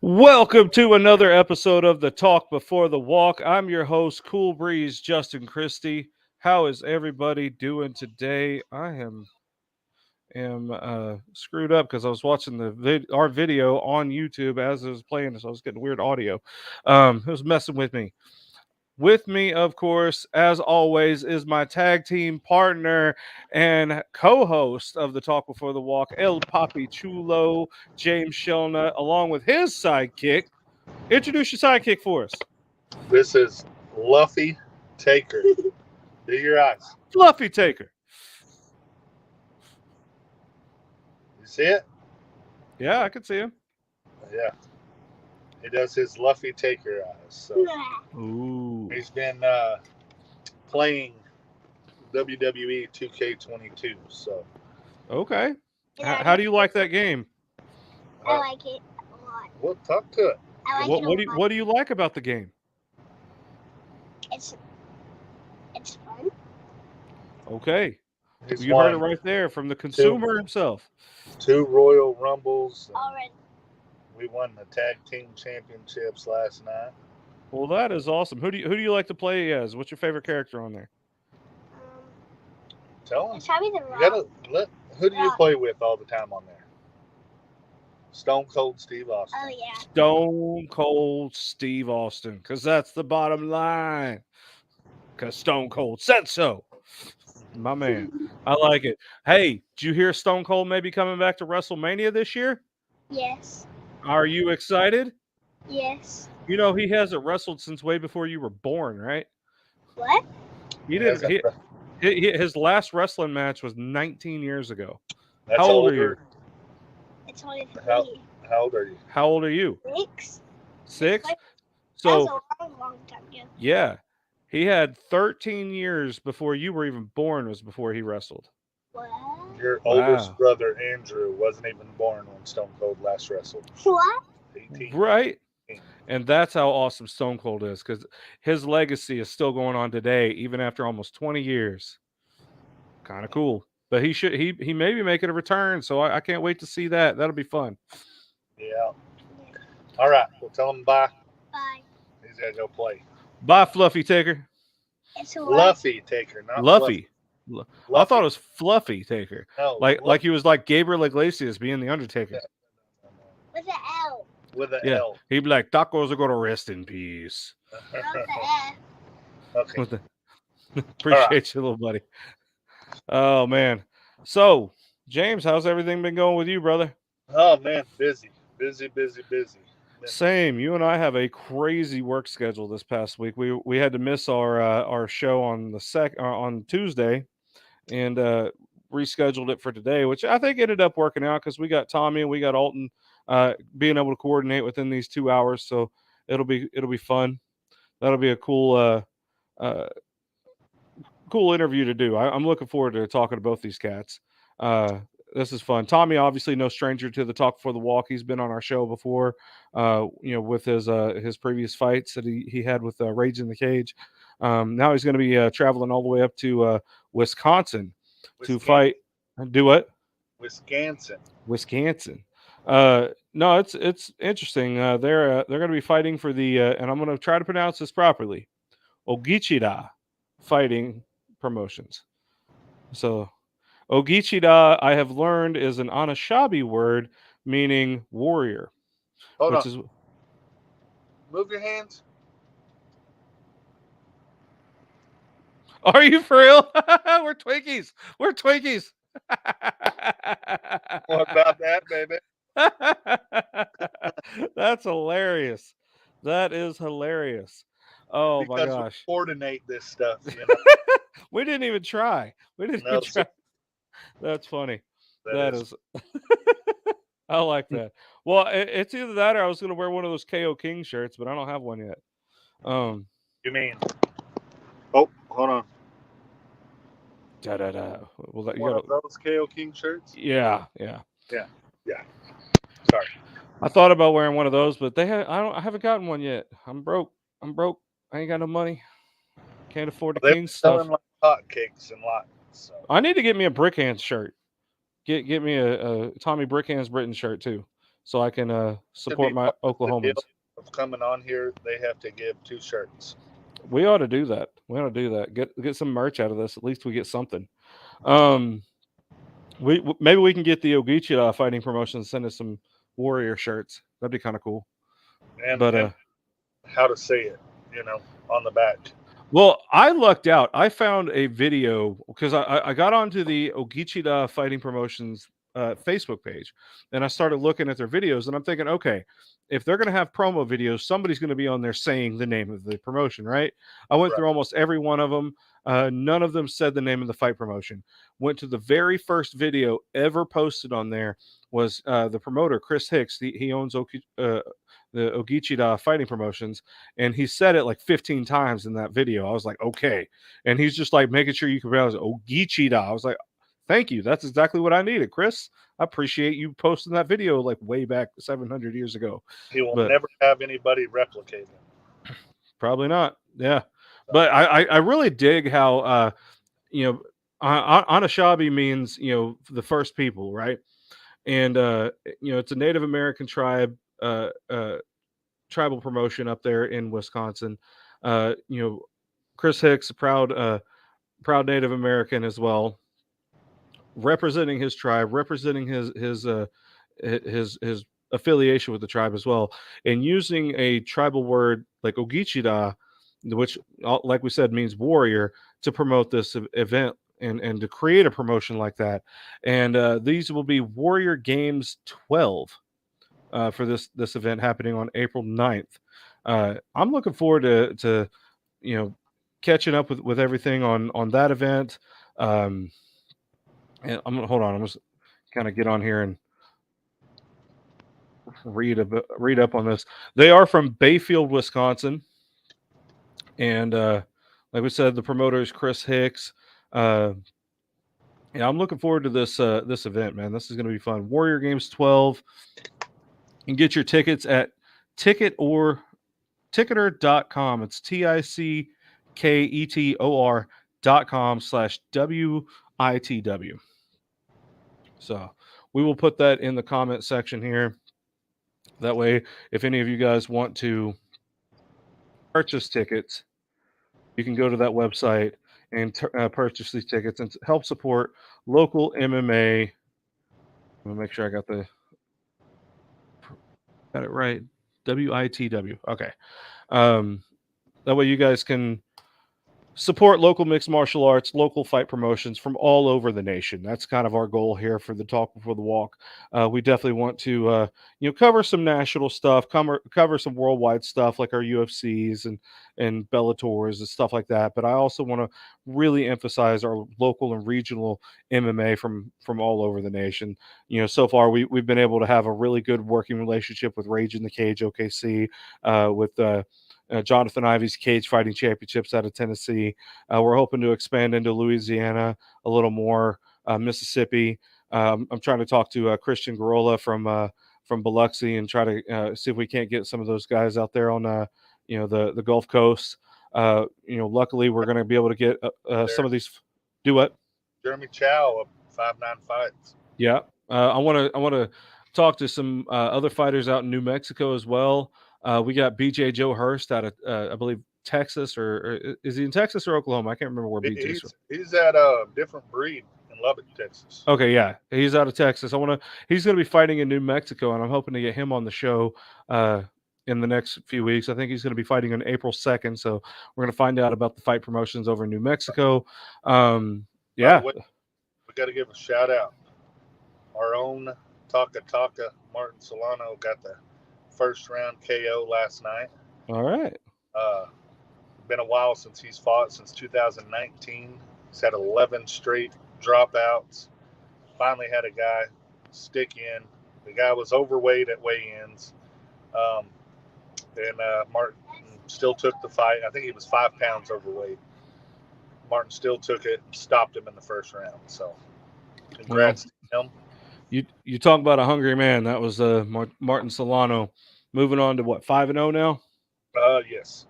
Welcome to another episode of the Talk Before the Walk. I'm your host, Cool Breeze Justin Christie. How is everybody doing today? I am screwed up because I was watching our video on YouTube as it was playing, so I was getting weird audio. It was messing with me. With me, of course, as always, is my tag team partner and co-host of the Talk Before the Walk, El Papi Chulo, James Shelna, along with his sidekick. Introduce your sidekick for us. This is Fluffy Taker. Do your eyes. Fluffy Taker. You see it? Yeah, I can see him. Yeah. He does his Luffy Taker eyes. So Ooh. he's been playing WWE 2K22. So Okay. How do you like that game? I like it a lot. Well, talk to it. I like it a lot. What do you like about the game? It's fun. Okay. He's You heard it right there from the consumer himself. 2 Royal Rumbles. Already. We won the tag team championships last night. Well, that is awesome. Who do you like to play as? What's your favorite character on there? Tell him. It's probably the Rock. Who do you play with all the time on there? Stone Cold Steve Austin. Oh yeah. Stone Cold Steve Austin, because that's the bottom line. Because Stone Cold said so. My man. I like it. Hey, did you hear Stone Cold may be coming back to WrestleMania this year? Yes. Are you excited? Yes. You know, he hasn't wrestled since way before you were born, right? What? He didn't. His last wrestling match was 19 years ago. That's How old are you? It's only 3. How old are you? How old are you? 6. 6? That So, was a long time ago. yeah. He had 13 years before you were even born was before he wrestled. What? Your oldest brother, Andrew, wasn't even born when Stone Cold last wrestled. What? 18. Right. And that's how awesome Stone Cold is, because his legacy is still going on today, even after almost 20 years. Kind of cool. But he may be making a return, so I can't wait to see that. That'll be fun. Yeah. All right. Well, tell him bye. Bye. He's got to go play. Bye, Fluffy Taker. It's a Luffy Taker, not Luffy. Fluffy. I thought it was Fluffy Taker. No, like he was like Gabriel Iglesias being the Undertaker. With an L. With an Yeah. L. He'd be like, tacos are going to rest in peace. Not the F. Okay. Appreciate you, little buddy. Oh, man. So, James, how's everything been going with you, brother? Oh, man. Busy. Same. You and I have a crazy work schedule this past week. We had to miss our show on on Tuesday and rescheduled it for today, which I think ended up working out because we got Tommie and we got Alton being able to coordinate within these 2 hours. So it'll be fun. That'll be a cool interview to do. I'm looking forward to talking to both these cats. This is fun. Tommie, obviously no stranger to the Talk Before the Walk. He's been on our show before, with his previous fights that he had with Rage in the Cage. Now he's going to be traveling all the way up to Wisconsin to fight. Do what? Wisconsin. No, it's interesting. They're going to be fighting for the and I'm going to try to pronounce this properly. Ogitchidaa Fighting Promotions. So Ogitchidaa, I have learned, is an Anishinaabe word meaning warrior. Hold on. Move your hands. Are you for real? We're Twinkies. We're Twinkies. What about that, baby? That's hilarious. That is hilarious. Oh my Because we gosh. coordinate this stuff, you know. We didn't even try. We didn't No, even sir. try. That's funny. That That is. is. I like that. Well, it's either that or I was going to wear one of those KO King shirts, but I don't have one yet. You mean? Oh, hold on. Da da da. Well, you One got of those KO King shirts? Yeah. Yeah. Sorry. I thought about wearing one of those, but I haven't gotten one yet. I'm broke. I ain't got no money. Can't afford the They're King stuff. selling like hotcakes and lots. So. I need to get me a Brickhand shirt. Get me a Tommie Brickhand's Britton shirt too, so I can support my Oklahomans. Of coming on here, they have to give 2 shirts. We ought to do that. Get some merch out of this. At least we get something. Maybe we can get the Ogitchidaa fighting promotion to send us some Warrior shirts. That'd be kind of cool. And how to say it, on the back. Well, I lucked out. I found a video because I got onto the Ogitchidaa Fighting Promotions Facebook page, and I started looking at their videos, and I'm thinking, okay, if they're going to have promo videos, somebody's going to be on there saying the name of the promotion, right? I went through almost every one of them. None of them said the name of the fight promotion. Went to the very first video ever posted on there was the promoter, Chris Hicks. He owns the Ogitchidaa Fighting Promotions, and he said it like 15 times in that video. I was like, okay. And he's just like making sure you can pronounce Ogitchidaa. I was like, thank you. That's exactly what I needed, Chris. I appreciate you posting that video like way back 700 years ago. He will never have anybody replicate him. Probably not. Yeah. But I really dig how, Anishinaabe means, the first people, right? And, it's a Native American tribe, tribal promotion up there in Wisconsin. Chris Hicks, a proud Native American as well, representing his tribe, representing his affiliation with the tribe as well, and using a tribal word like Ogitchidaa, which, like we said, means warrior, to promote this event and to create a promotion like that. And these will be Warrior Games 12. For this event happening on April 9th. I'm looking forward to catching up with everything on that event. And I'm gonna hold on. I'm just kind of get on here and read up on this. They are from Bayfield, Wisconsin, and like we said, the promoter is Chris Hicks. Yeah, I'm looking forward to this event, man. This is going to be fun. Warrior Games 12. You can get your tickets at ticketor.com. It's TICKETOR.com/WITW. So we will put that in the comment section here. That way, if any of you guys want to purchase tickets, you can go to that website and purchase these tickets and help support local MMA. Let me make sure I got it right. WITW. Okay. That way you guys can support local mixed martial arts, local fight promotions from all over the nation. That's kind of our goal here for the Talk Before the Walk. We definitely want to, cover some national stuff, cover some worldwide stuff like our UFCs and Bellators and stuff like that. But I also want to really emphasize our local and regional MMA from all over the nation. So far we've been able to have a really good working relationship with Rage in the Cage OKC, with Jonathan Ivy's Cage Fighting Championships out of Tennessee. We're hoping to expand into Louisiana a little more, Mississippi. I'm trying to talk to Christian Garola from Biloxi and try to see if we can't get some of those guys out there on the Gulf Coast. Luckily we're going to be able to get some of these. Do what? Jeremy Chow of 5'9" Fights. Yeah, I want to talk to some other fighters out in New Mexico as well. We got BJ Joe Hurst out of, I believe, Texas, or is he in Texas or Oklahoma? I can't remember where BJ's from. He's at a different breed in Lubbock, Texas. Okay, yeah, he's out of Texas. He's going to be fighting in New Mexico, and I'm hoping to get him on the show in the next few weeks. I think he's going to be fighting on April 2nd. So we're going to find out about the fight promotions over in New Mexico. Yeah. We got to give a shout out. Our own Taka Martin Solano got the first round KO last night. All right. Been a while since he's fought, since 2019. He's had 11 straight dropouts. Finally had a guy stick in. The guy was overweight at weigh-ins. And Martin still took the fight. I think he was 5 pounds overweight. Martin still took it and stopped him in the first round. So congrats to him. You talk about a hungry man. That was Martin Solano. Moving on to what, 5-0 now? Yes.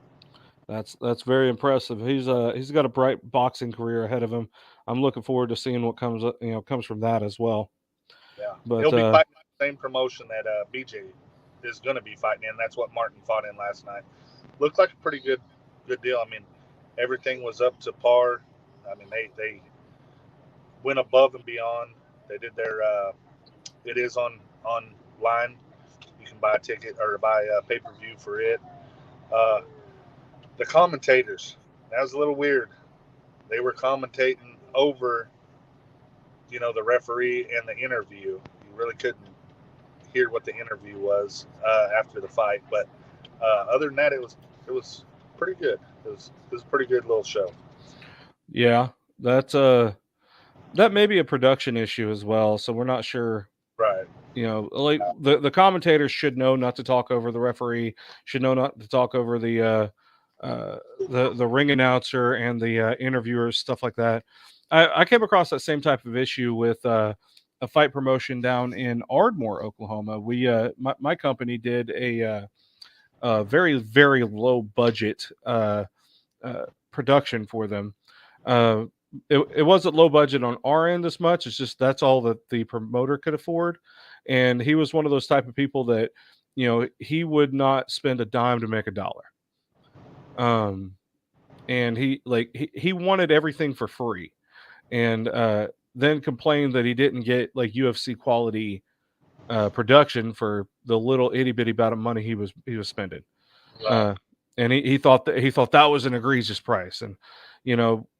That's very impressive. He's got a bright boxing career ahead of him. I'm looking forward to seeing what comes from that as well. Yeah, but he'll be fighting the same promotion that BJ is going to be fighting in. That's what Martin fought in last night. Looked like a pretty good deal. I mean, everything was up to par. I mean, they went above and beyond. They did their. It is online. You can buy a ticket or buy a pay-per-view for it. The commentators, that was a little weird. They were commentating over, the referee and the interview. You really couldn't hear what the interview was after the fight, but other than that, it was pretty good. It was a pretty good little show. Yeah, that may be a production issue as well. So we're not sure. Right. Like the commentators should know not to talk over the referee. Should know not to talk over the ring announcer and the interviewers, stuff like that. I came across that same type of issue with a fight promotion down in Ardmore, Oklahoma. We my company did a very, very low budget production for them. It wasn't low budget on our end as much. It's just that's all that the promoter could afford. And he was one of those type of people that, he would not spend a dime to make a dollar. And he wanted everything for free, and then complained that he didn't get like UFC quality production for the little itty bitty amount of money he was spending. Right. And he thought that was an egregious price. And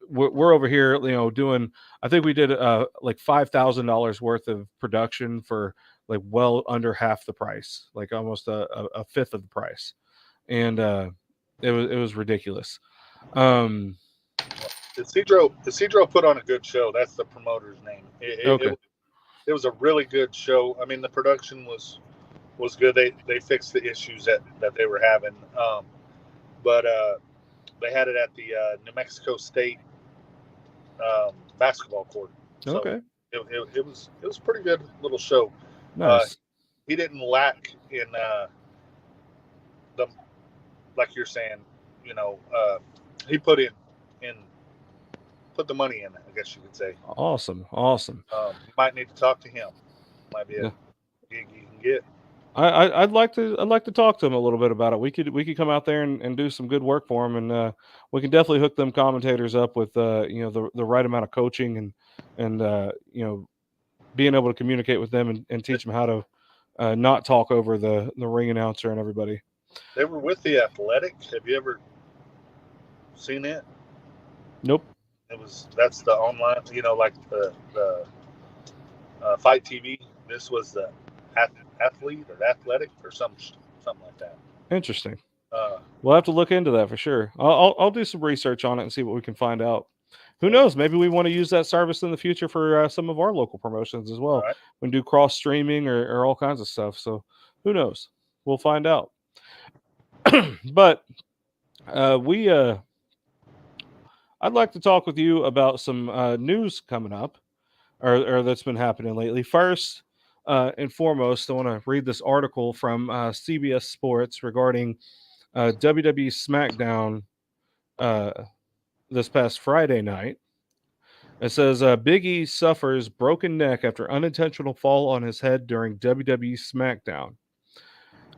we're over here, doing. I think we did like $5,000 worth of production for like well under half the price, like almost a fifth of the price, and it was ridiculous. Isidro put on a good show. That's the promoter's name. It was a really good show. I mean, the production was good. They fixed the issues that they were having. But they had it at the New Mexico State basketball court. So okay. It was a pretty good little show. Nice. He didn't lack in the, like you're saying, he put the money in, I guess you could say. Awesome. You might need to talk to him. Might be a gig you can get. I'd like to talk to him a little bit about it. We could come out there and do some good work for him, and we can definitely hook them commentators up with the right amount of coaching and being able to communicate with them and teach them how to not talk over the ring announcer and everybody. They were with The Athletic. Have you ever seen it? Nope. That's the online, like the Fight TV. This was the Athlete or Athletic or something like that. Interesting. We'll have to look into that for sure. I'll do some research on it and see what we can find out. Who knows? Maybe we want to use that service in the future for some of our local promotions as well. Right. We can do cross streaming or all kinds of stuff. So who knows? We'll find out. But I'd like to talk with you about some news coming up or that's been happening lately. First and foremost, I want to read this article from CBS Sports regarding WWE SmackDown this past Friday night. It says Big E suffers broken neck after unintentional fall on his head during WWE SmackDown.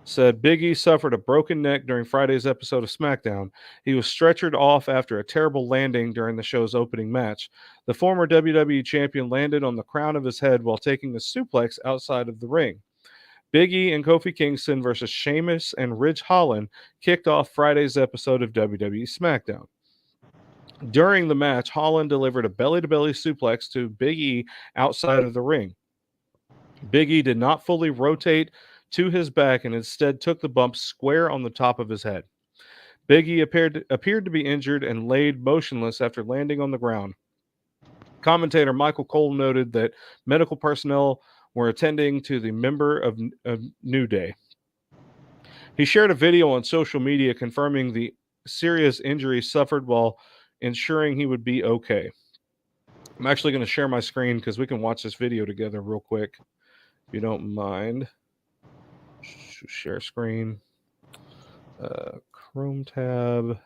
Said Big E suffered a broken neck during Friday's episode of SmackDown. He was stretchered off after a terrible landing during the show's opening match. The former WWE champion landed on the crown of his head while taking a suplex outside of the ring. Big E and Kofi Kingston versus Sheamus and Ridge Holland kicked off Friday's episode of WWE SmackDown. During the match, Holland delivered a belly-to-belly suplex to Big E outside of the ring. Big E did not fully rotate to his back and instead took the bump square on the top of his head. Big E appeared to be injured and laid motionless after landing on the ground. Commentator Michael Cole noted that medical personnel were attending to the member of New Day. He shared a video on social media confirming the serious injury suffered while ensuring he would be okay. I'm actually going to share my screen because we can watch this video together real quick, if you don't mind. Share screen. Chrome tab.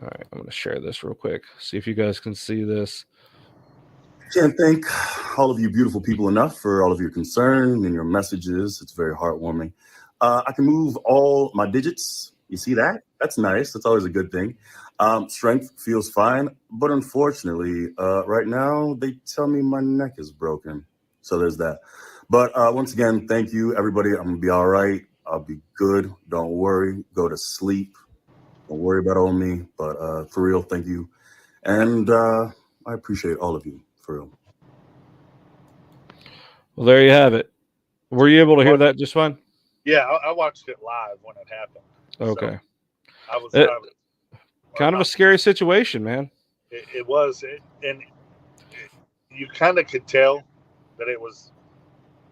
All right, I'm going to share this real quick. See if you guys can see this. Can't thank all of you beautiful people enough for all of your concern and your messages. It's very heartwarming. I can move all my digits. You see that? That's nice. That's always a good thing. Strength feels fine, but unfortunately, right now they tell me my neck is broken. So there's that. But once again, thank you, everybody. I'm gonna be all right. I'll be good. Don't worry. Go to sleep. Don't worry about all me. But for real, thank you. And I appreciate all of you, for real. Well, there you have it. Were you able to hear that just fine? Yeah, I watched it live when it happened. Okay. So I was kind of a scary situation, man. It was, and you kind of could tell that it was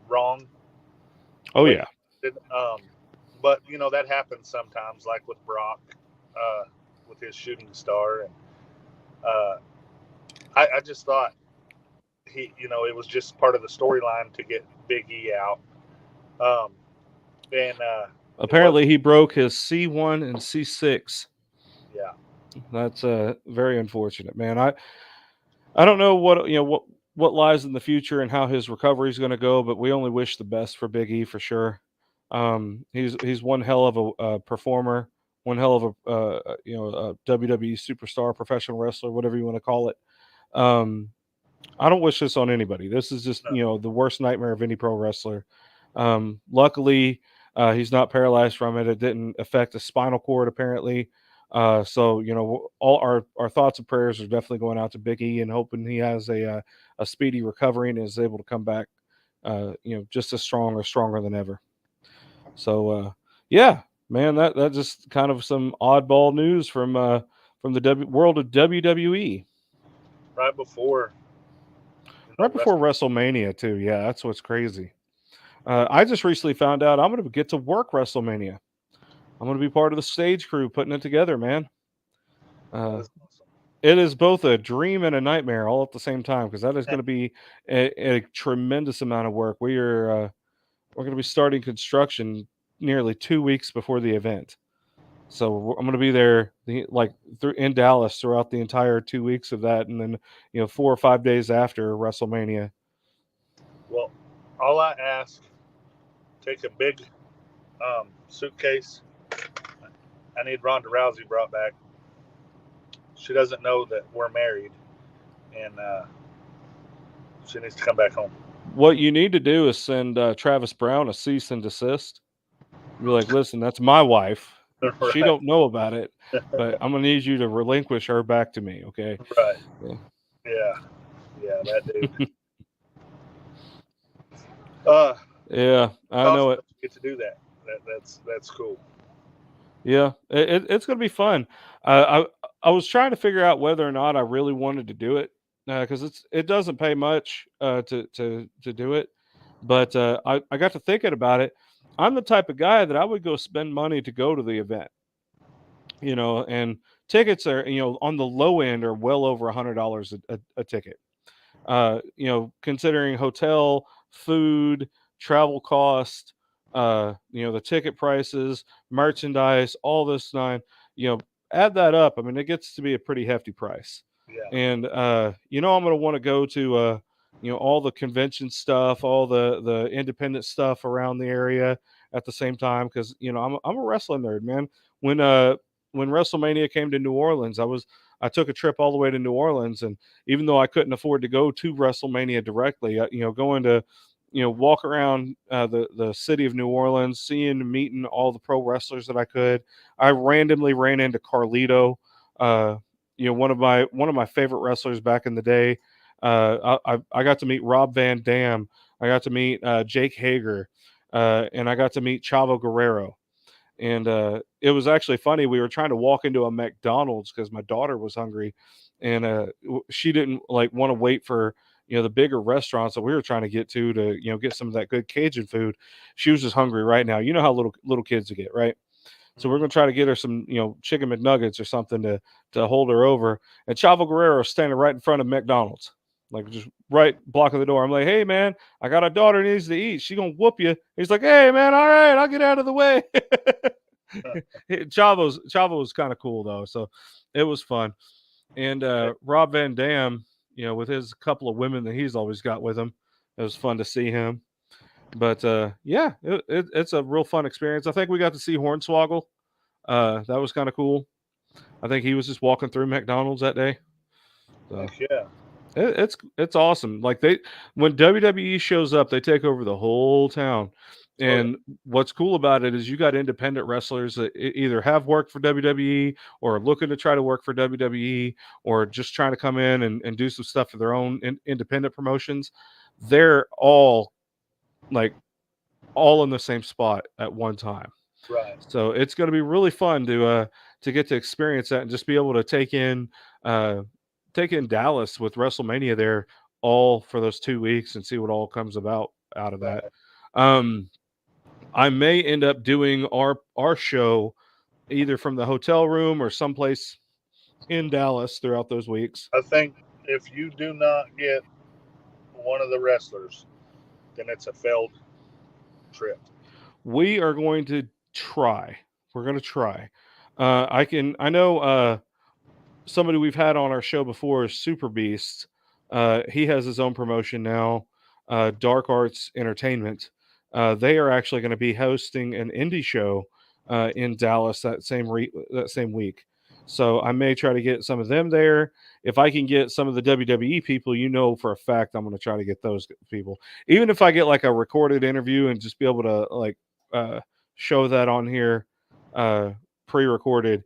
wrong. Oh, yeah. But, you know, that happens sometimes, like with Brock, with his shooting star. And I just thought it was just part of the storyline to get Big E out. Apparently he broke his C1 and C6. Yeah. That's very unfortunate, man. I don't know what lies in the future and how his recovery is going to go, but we only wish the best for Big E for sure. He's one hell of a performer, one hell of a WWE superstar, professional wrestler, whatever you want to call it. I don't wish this on anybody. This is just the worst nightmare of any pro wrestler. Luckily, he's not paralyzed from it. It didn't affect the spinal cord apparently. So all our thoughts and prayers are definitely going out to Big E and hoping he has a speedy recovery and is able to come back, just as strong or stronger than ever. So yeah, man, that just kind of some oddball news from the world of WWE. Right before WrestleMania too. Yeah, that's what's crazy. I just recently found out I'm going to get to work WrestleMania. I'm going to be part of the stage crew putting it together, man. Awesome. It is both a dream and a nightmare all at the same time because that is going to be a tremendous amount of work. We're going to be starting construction nearly 2 weeks before the event. So I'm going to be there in Dallas throughout the entire 2 weeks of that, and then 4 or 5 days after WrestleMania. Well, all I ask, take a big suitcase. I need Ronda Rousey brought back. She doesn't know that we're married, and she needs to come back home. What you need to do is send Travis Brown a cease and desist. Be like, listen, that's my wife. Right. She don't know about it, but I'm gonna need you to relinquish her back to me, okay? Right. Yeah, that dude. Yeah, I know it. Get to do that. That's cool. Yeah, it's gonna be fun. I was trying to figure out whether or not I really wanted to do it because it doesn't pay much to do it, but I got to thinking about it. I'm the type of guy that I would go spend money to go to the event, and tickets are on the low end are well over $100 a ticket. Considering hotel, food, travel cost, the ticket prices, merchandise, all this nine, add that up. I mean, it gets to be a pretty hefty price. Yeah. And I'm going to want to go to all the convention stuff, all the independent stuff around the area at the same time because I'm a wrestling nerd, man. When WrestleMania came to New Orleans, I took a trip all the way to New Orleans, and even though I couldn't afford to go to WrestleMania directly, going to walk around the city of New Orleans, meeting all the pro wrestlers that I could. I randomly ran into Carlito, one of my favorite wrestlers back in the day. I got to meet Rob Van Dam. I got to meet Jake Hager, and I got to meet Chavo Guerrero. And it was actually funny. We were trying to walk into a McDonald's because my daughter was hungry, and she didn't want to wait for the bigger restaurants that we were trying to get to get some of that good Cajun food. She was just hungry right now. You know how little kids get, right? So we're gonna try to get her some chicken McNuggets or something to hold her over. And Chavo Guerrero is standing right in front of McDonald's, like just right blocking the door. I'm like, hey man, I got a daughter who needs to eat. She gonna whoop you. He's like, hey man, all right, I'll get out of the way. Chavo was kind of cool though, so it was fun. And Rob Van Dam, with his couple of women that he's always got with him, it was fun to see him. But it's a real fun experience. I think we got to see Hornswoggle. That was kind of cool. I think he was just walking through McDonald's that day. So Heck yeah. it's awesome. Like when WWE shows up, they take over the whole town. And what's cool about it is you got independent wrestlers that either have worked for WWE or are looking to try to work for WWE or just trying to come in and do some stuff for their own independent promotions. They're all in the same spot at one time. Right. So it's going to be really fun to get to experience that and just be able to take in Dallas with WrestleMania there all for those 2 weeks and see what all comes out of that. I may end up doing our show either from the hotel room or someplace in Dallas throughout those weeks. I think if you do not get one of the wrestlers, then it's a failed trip. We are going to try. We're going to try. I know somebody we've had on our show before is Super Beast. He has his own promotion now, Dark Arts Entertainment. They are actually going to be hosting an indie show in Dallas that same week. So I may try to get some of them there. If I can get some of the WWE people, for a fact I'm going to try to get those people. Even if I get like a recorded interview and just be able to show that on here pre-recorded,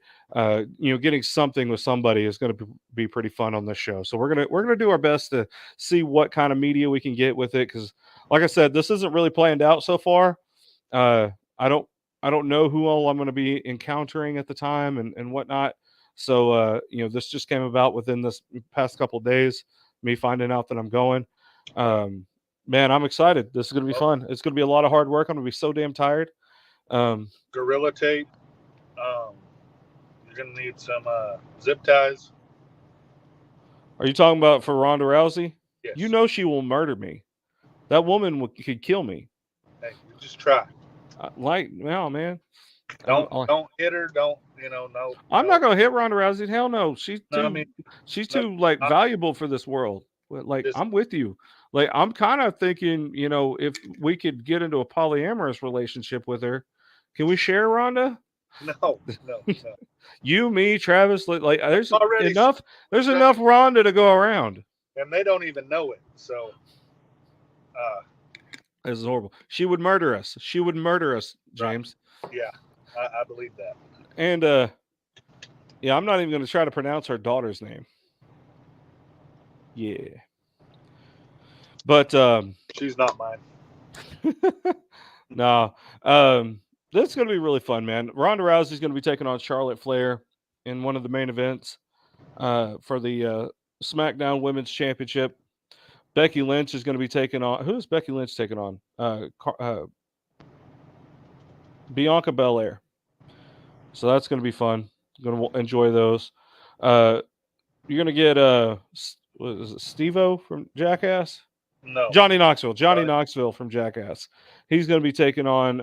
getting something with somebody is going to be pretty fun on this show. So we're gonna do our best to see what kind of media we can get with it, because like I said, this isn't really planned out so far. I don't know who all I'm going to be encountering at the time and whatnot. So this just came about within this past couple of days, me finding out that I'm going. Man, I'm excited. This is going to be fun. It's going to be a lot of hard work. I'm going to be so damn tired. Gorilla tape. You're going to need some zip ties. Are you talking about for Ronda Rousey? Yes. You know she will murder me. That woman could kill me. Hey, you just try. No, man. Don't hit her. Don't no. I'm not gonna hit Ronda Rousey. Hell no. She's too valuable for this world. I'm with you. I'm kind of thinking, if we could get into a polyamorous relationship with her, can we share Ronda? No. You, me, Travis. There's enough. There's enough Ronda to go around. And they don't even know it. So. This is horrible. She would murder us. She would murder us, James. Right. Yeah, I believe that. And I'm not even going to try to pronounce her daughter's name. Yeah. But she's not mine. No. This is going to be really fun, man. Ronda Rousey is going to be taking on Charlotte Flair in one of the main events for the SmackDown Women's Championship. Becky Lynch is going to be taking on. Who is Becky Lynch taking on? Bianca Belair. So that's going to be fun. Going to enjoy those. You're going to get what is it, Steve-O from Jackass? No. Johnny Knoxville. Johnny Knoxville from Jackass. He's going to be taking on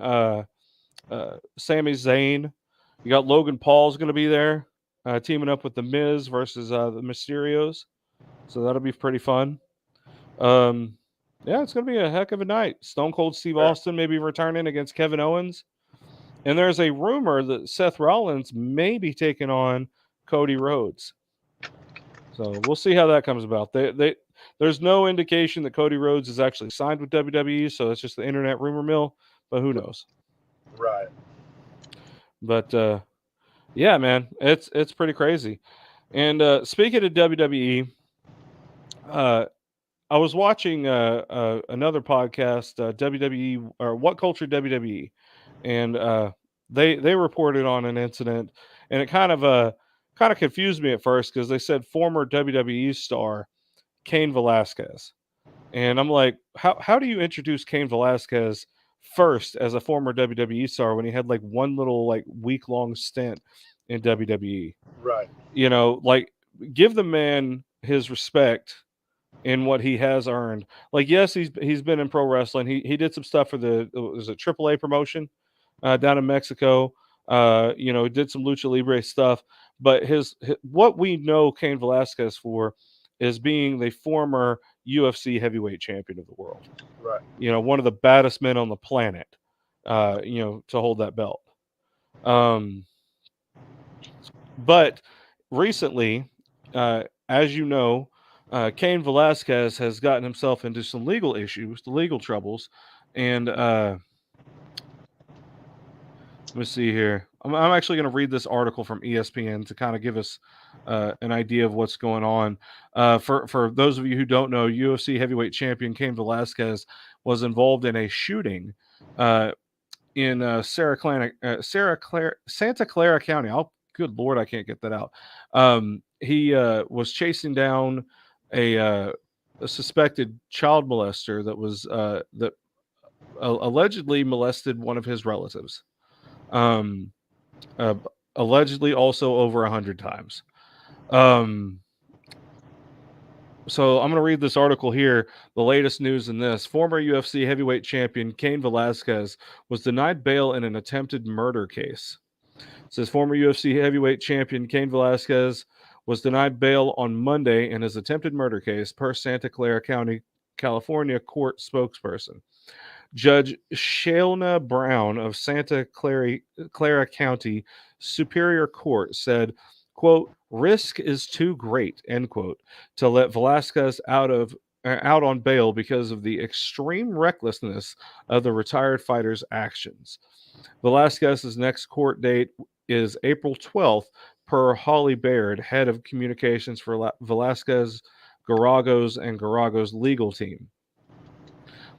Sami Zayn. You got Logan Paul's going to be there, teaming up with The Miz versus the Mysterios. So that'll be pretty fun. It's going to be a heck of a night. Stone Cold Steve Austin may be returning against Kevin Owens. And there's a rumor that Seth Rollins may be taking on Cody Rhodes. So we'll see how that comes about. There's no indication that Cody Rhodes is actually signed with WWE, so it's just the internet rumor mill. But who knows? Right. But yeah, man, it's pretty crazy. And speaking of WWE, I was watching another podcast, WWE or What Culture WWE, and they reported on an incident, and it kind of confused me at first because they said former WWE star Cain Velasquez, and I'm like, how do you introduce Cain Velasquez first as a former WWE star when he had like one little like week-long stint in WWE? Right. You know, like give the man his respect in what he has earned. Like, yes, he's been in pro wrestling. He did some stuff for the was it AAA promotion down in Mexico. You know, did some lucha libre stuff. But his what we know Cain Velasquez for is being the former UFC heavyweight champion of the world. Right. You know, one of the baddest men on the planet. You know, to hold that belt. But recently, as you know, Cain Velasquez has gotten himself into some legal issues, legal troubles, and let me see here. I'm actually going to read this article from ESPN to kind of give us an idea of what's going on. For those of you who don't know, UFC heavyweight champion Cain Velasquez was involved in a shooting in Santa Clara County. Good Lord, I can't get that out. He was chasing down a suspected child molester that was that allegedly molested one of his relatives. Allegedly also over 100 times. So I'm going to read this article here. The latest news in this: former UFC heavyweight champion Cain Velasquez was denied bail in an attempted murder case. It says former UFC heavyweight champion Cain Velasquez was denied bail on Monday in his attempted murder case, per Santa Clara County, California court spokesperson. Judge Shailna Brown of Santa Clara County Superior Court said, quote, risk is too great, end quote, to let Velasquez out on bail because of the extreme recklessness of the retired fighter's actions. Velasquez's next court date is April 12th, per Holly Baird, head of communications for Velasquez, Garagos, and Garagos legal team.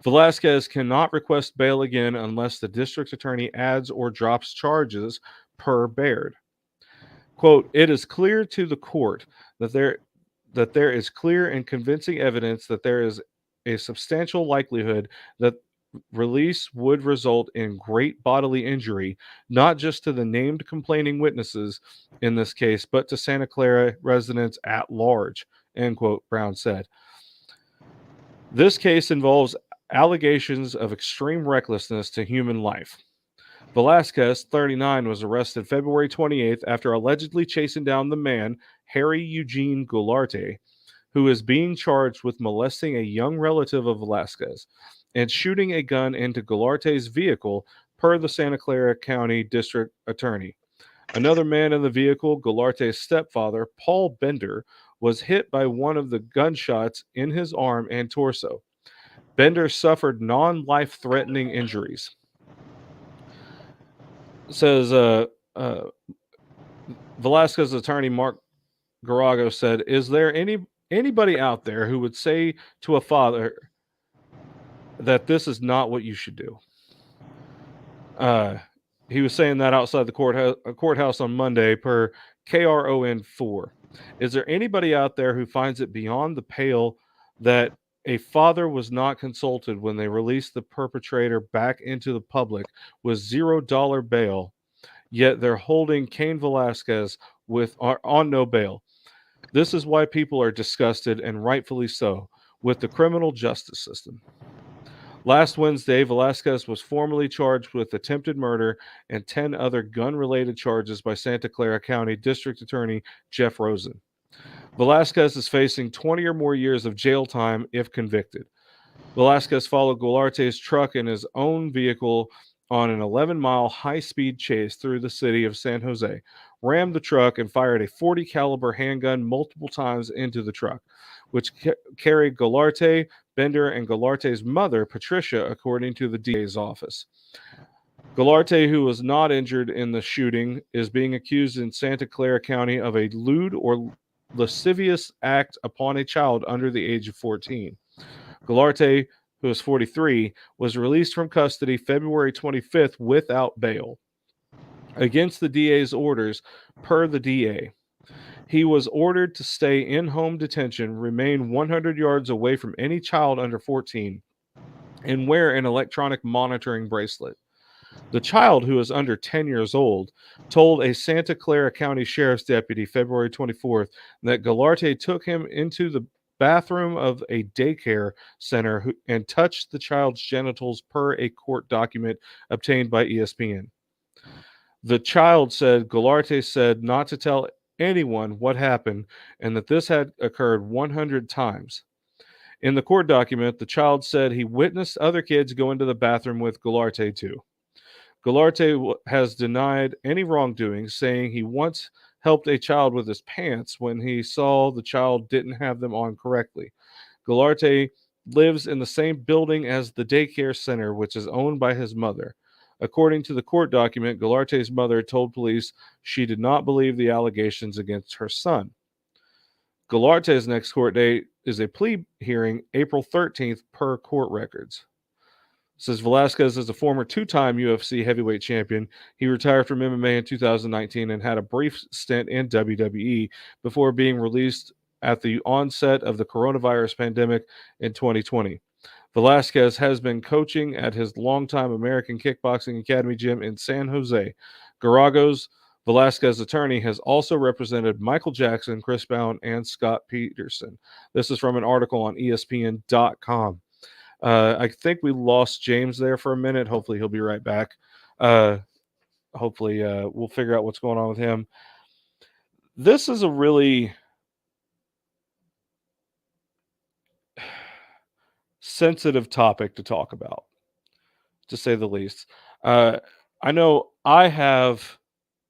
Velasquez cannot request bail again unless the district attorney adds or drops charges, per Baird. Quote, it is clear to the court that there is clear and convincing evidence that there is a substantial likelihood that release would result in great bodily injury, not just to the named complaining witnesses in this case, but to Santa Clara residents at large, end quote, Brown said. This case involves allegations of extreme recklessness to human life. Velasquez, 39, was arrested February 28th after allegedly chasing down the man, Harry Eugene Goularte, who is being charged with molesting a young relative of Velasquez and shooting a gun into Goularte's vehicle, per the Santa Clara County District Attorney. Another man in the vehicle, Goularte's stepfather, Paul Bender, was hit by one of the gunshots in his arm and torso. Bender suffered non-life-threatening injuries. Says Velasquez's attorney, Mark Garago, said, is there anybody out there who would say to a father that this is not what you should do? He was saying that outside the courthouse on Monday, per KRON4. Is there anybody out there who finds it beyond the pale that a father was not consulted when they released the perpetrator back into the public with $0 bail, yet they're holding Cain Velasquez on no bail? This is why people are disgusted, and rightfully so, with the criminal justice system. Last Wednesday, Velasquez was formally charged with attempted murder and 10 other gun-related charges by Santa Clara County District Attorney Jeff Rosen. Velasquez is facing 20 or more years of jail time if convicted. Velasquez followed Goularte's truck in his own vehicle on an 11-mile high-speed chase through the city of San Jose, rammed the truck and fired a 40 caliber handgun multiple times into the truck, which carried Golarte, Bender, and Golarte's mother, Patricia, according to the DA's office. Golarte, who was not injured in the shooting, is being accused in Santa Clara County of a lewd or lascivious act upon a child under the age of 14. Golarte, who is 43, was released from custody February 25th without bail, against the DA's orders per the DA. He was ordered to stay in home detention, remain 100 yards away from any child under 14, and wear an electronic monitoring bracelet. The child, who is under 10 years old, told a Santa Clara County Sheriff's deputy February 24th that Golarte took him into the bathroom of a daycare center and touched the child's genitals per a court document obtained by ESPN. The child said Golarte said not to tell anyone what happened and that this had occurred 100 times. In the court document, the child said he witnessed other kids go into the bathroom with Golarte too. Golarte has denied any wrongdoing, saying he once helped a child with his pants when he saw the child didn't have them on correctly. Golarte lives in the same building as the daycare center, which is owned by his mother. According to the court document, Golarte's mother told police she did not believe the allegations against her son. Golarte's next court date is a plea hearing April 13th per court records. Says Velasquez is a former two-time UFC heavyweight champion. He retired from MMA in 2019 and had a brief stint in WWE before being released at the onset of the coronavirus pandemic in 2020. Velasquez has been coaching at his longtime American Kickboxing Academy gym in San Jose. Garagos, Velasquez's attorney, has also represented Michael Jackson, Chris Brown, and Scott Peterson. This is from an article on ESPN.com. I think we lost James there for a minute. Hopefully he'll be right back. Hopefully we'll figure out what's going on with him. This is a really sensitive topic to talk about, to say the least. I know I have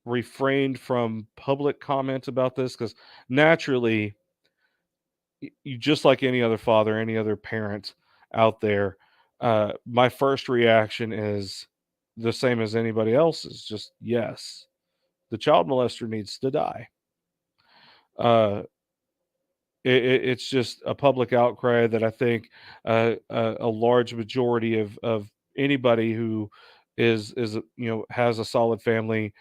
refrained from public comments about this because naturally, you just like any other father, any other parent out there, my first reaction is the same as anybody else's. Just yes, the child molester needs to die. It's just a public outcry that I think a large majority of anybody who is has a solid family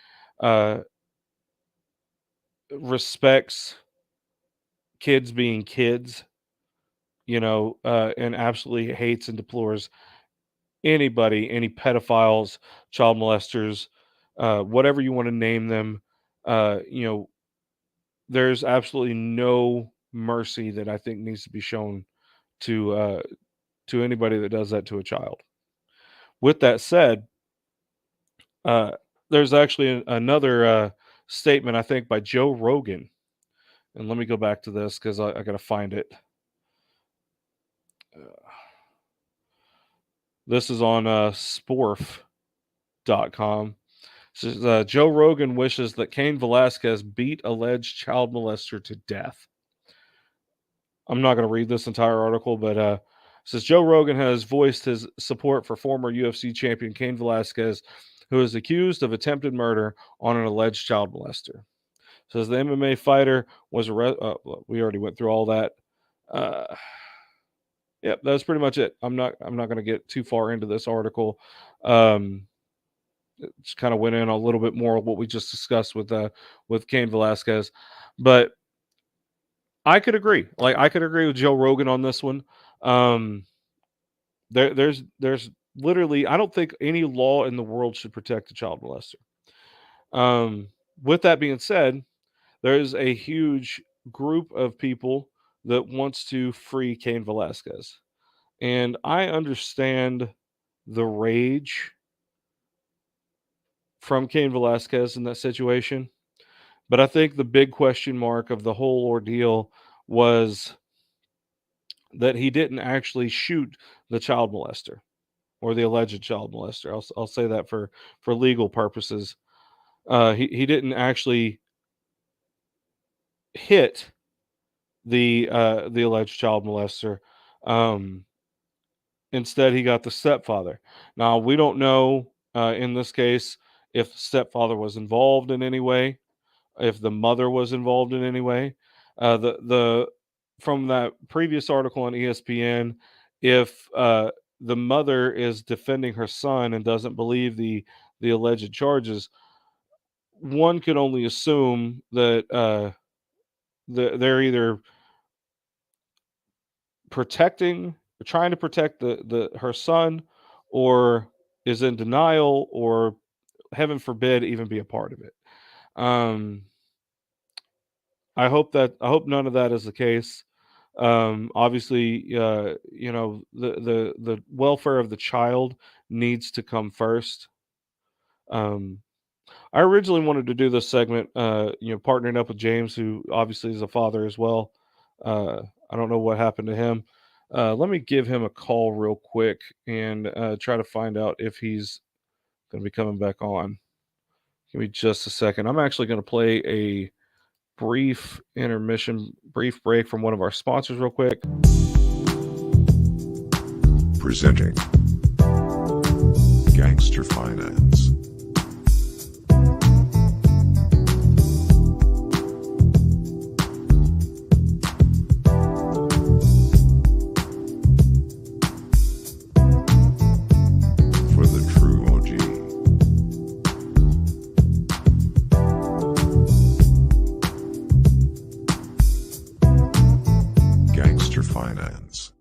respects kids being kids, and absolutely hates and deplores anybody, any pedophiles, child molesters, whatever you want to name them. There's absolutely no mercy that I think needs to be shown to anybody that does that to a child. With that said, there's actually another statement, I think, by Joe Rogan. And let me go back to this because I got to find it. This is on sporf.com. Says, Joe Rogan wishes that Cain Velasquez beat alleged child molester to death. I'm not going to read this entire article, but says Joe Rogan has voiced his support for former UFC champion Cain Velasquez, who is accused of attempted murder on an alleged child molester. Says the MMA fighter was arrested. We already went through all that. Yep, that's pretty much it. I'm not going to get too far into this article. Just kind of went in a little bit more of what we just discussed with Cain Velasquez, but I could agree. Like I could agree with Joe Rogan on this one. There's literally, I don't think any law in the world should protect a child molester. With that being said, there is a huge group of people that wants to free Cain Velasquez. And I understand the rage from Cain Velasquez in that situation. But I think the big question mark of the whole ordeal was that he didn't actually shoot the child molester. or the alleged child molester. I'll say that for legal purposes. He didn't actually hit the alleged child molester. Um, Instead, he got the stepfather. Now we don't know in this case if the stepfather was involved in any way, if the mother was involved in any way. The From that previous article on ESPN, if the mother is defending her son and doesn't believe the alleged charges, one could only assume that they're either protecting, trying to protect the her son, or is in denial, or heaven forbid even be a part of it. Um, I hope none of that is the case. Obviously, the welfare of the child needs to come first. Um, I originally wanted to do this segment, partnering up with James, who obviously is a father as well. I don't know what happened to him. Let me give him a call real quick and try to find out if he's going to be coming back on. Give me just a second. I'm actually going to play a brief break from one of our sponsors real quick. Presenting Gangster Finance. For the true OG. Gangster Finance.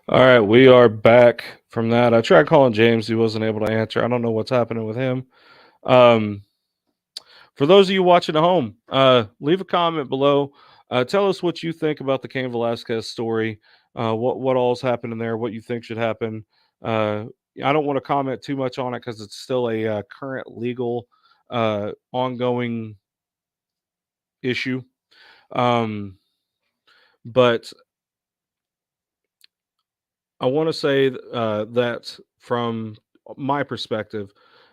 All right, we are back from that. I tried calling James. He wasn't able to answer. I don't know what's happening with him. For those of you watching at home, leave a comment below. Tell us what you think about the Cain Velasquez story. What all's happening there? What you think should happen? I don't want to comment too much on it because it's still a current legal, ongoing issue. But I want to say that from my perspective,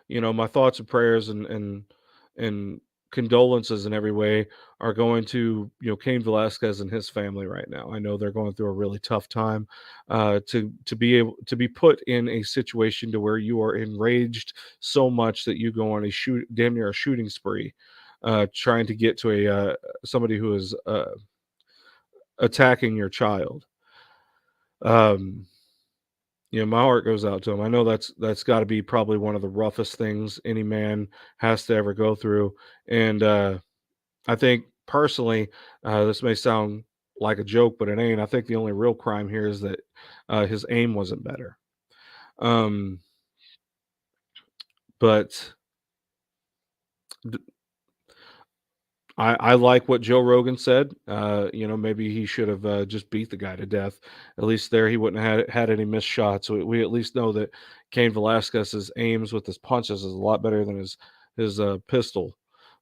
my thoughts and prayers and condolences in every way are going to Cain Velasquez and his family right now. I know they're going through a really tough time. To be able to be put in a situation to where you are enraged so much that you go on a damn near a shooting spree, trying to get to a somebody who is attacking your child. My heart goes out to him. I know that's got to be probably one of the roughest things any man has to ever go through. And I think personally, this may sound like a joke, but it ain't. I think the only real crime here is that his aim wasn't better. But I like what Joe Rogan said. Maybe he should have just beat the guy to death. At least there he wouldn't have had any missed shots. We at least know that Cain Velasquez's aims with his punches is a lot better than his pistol,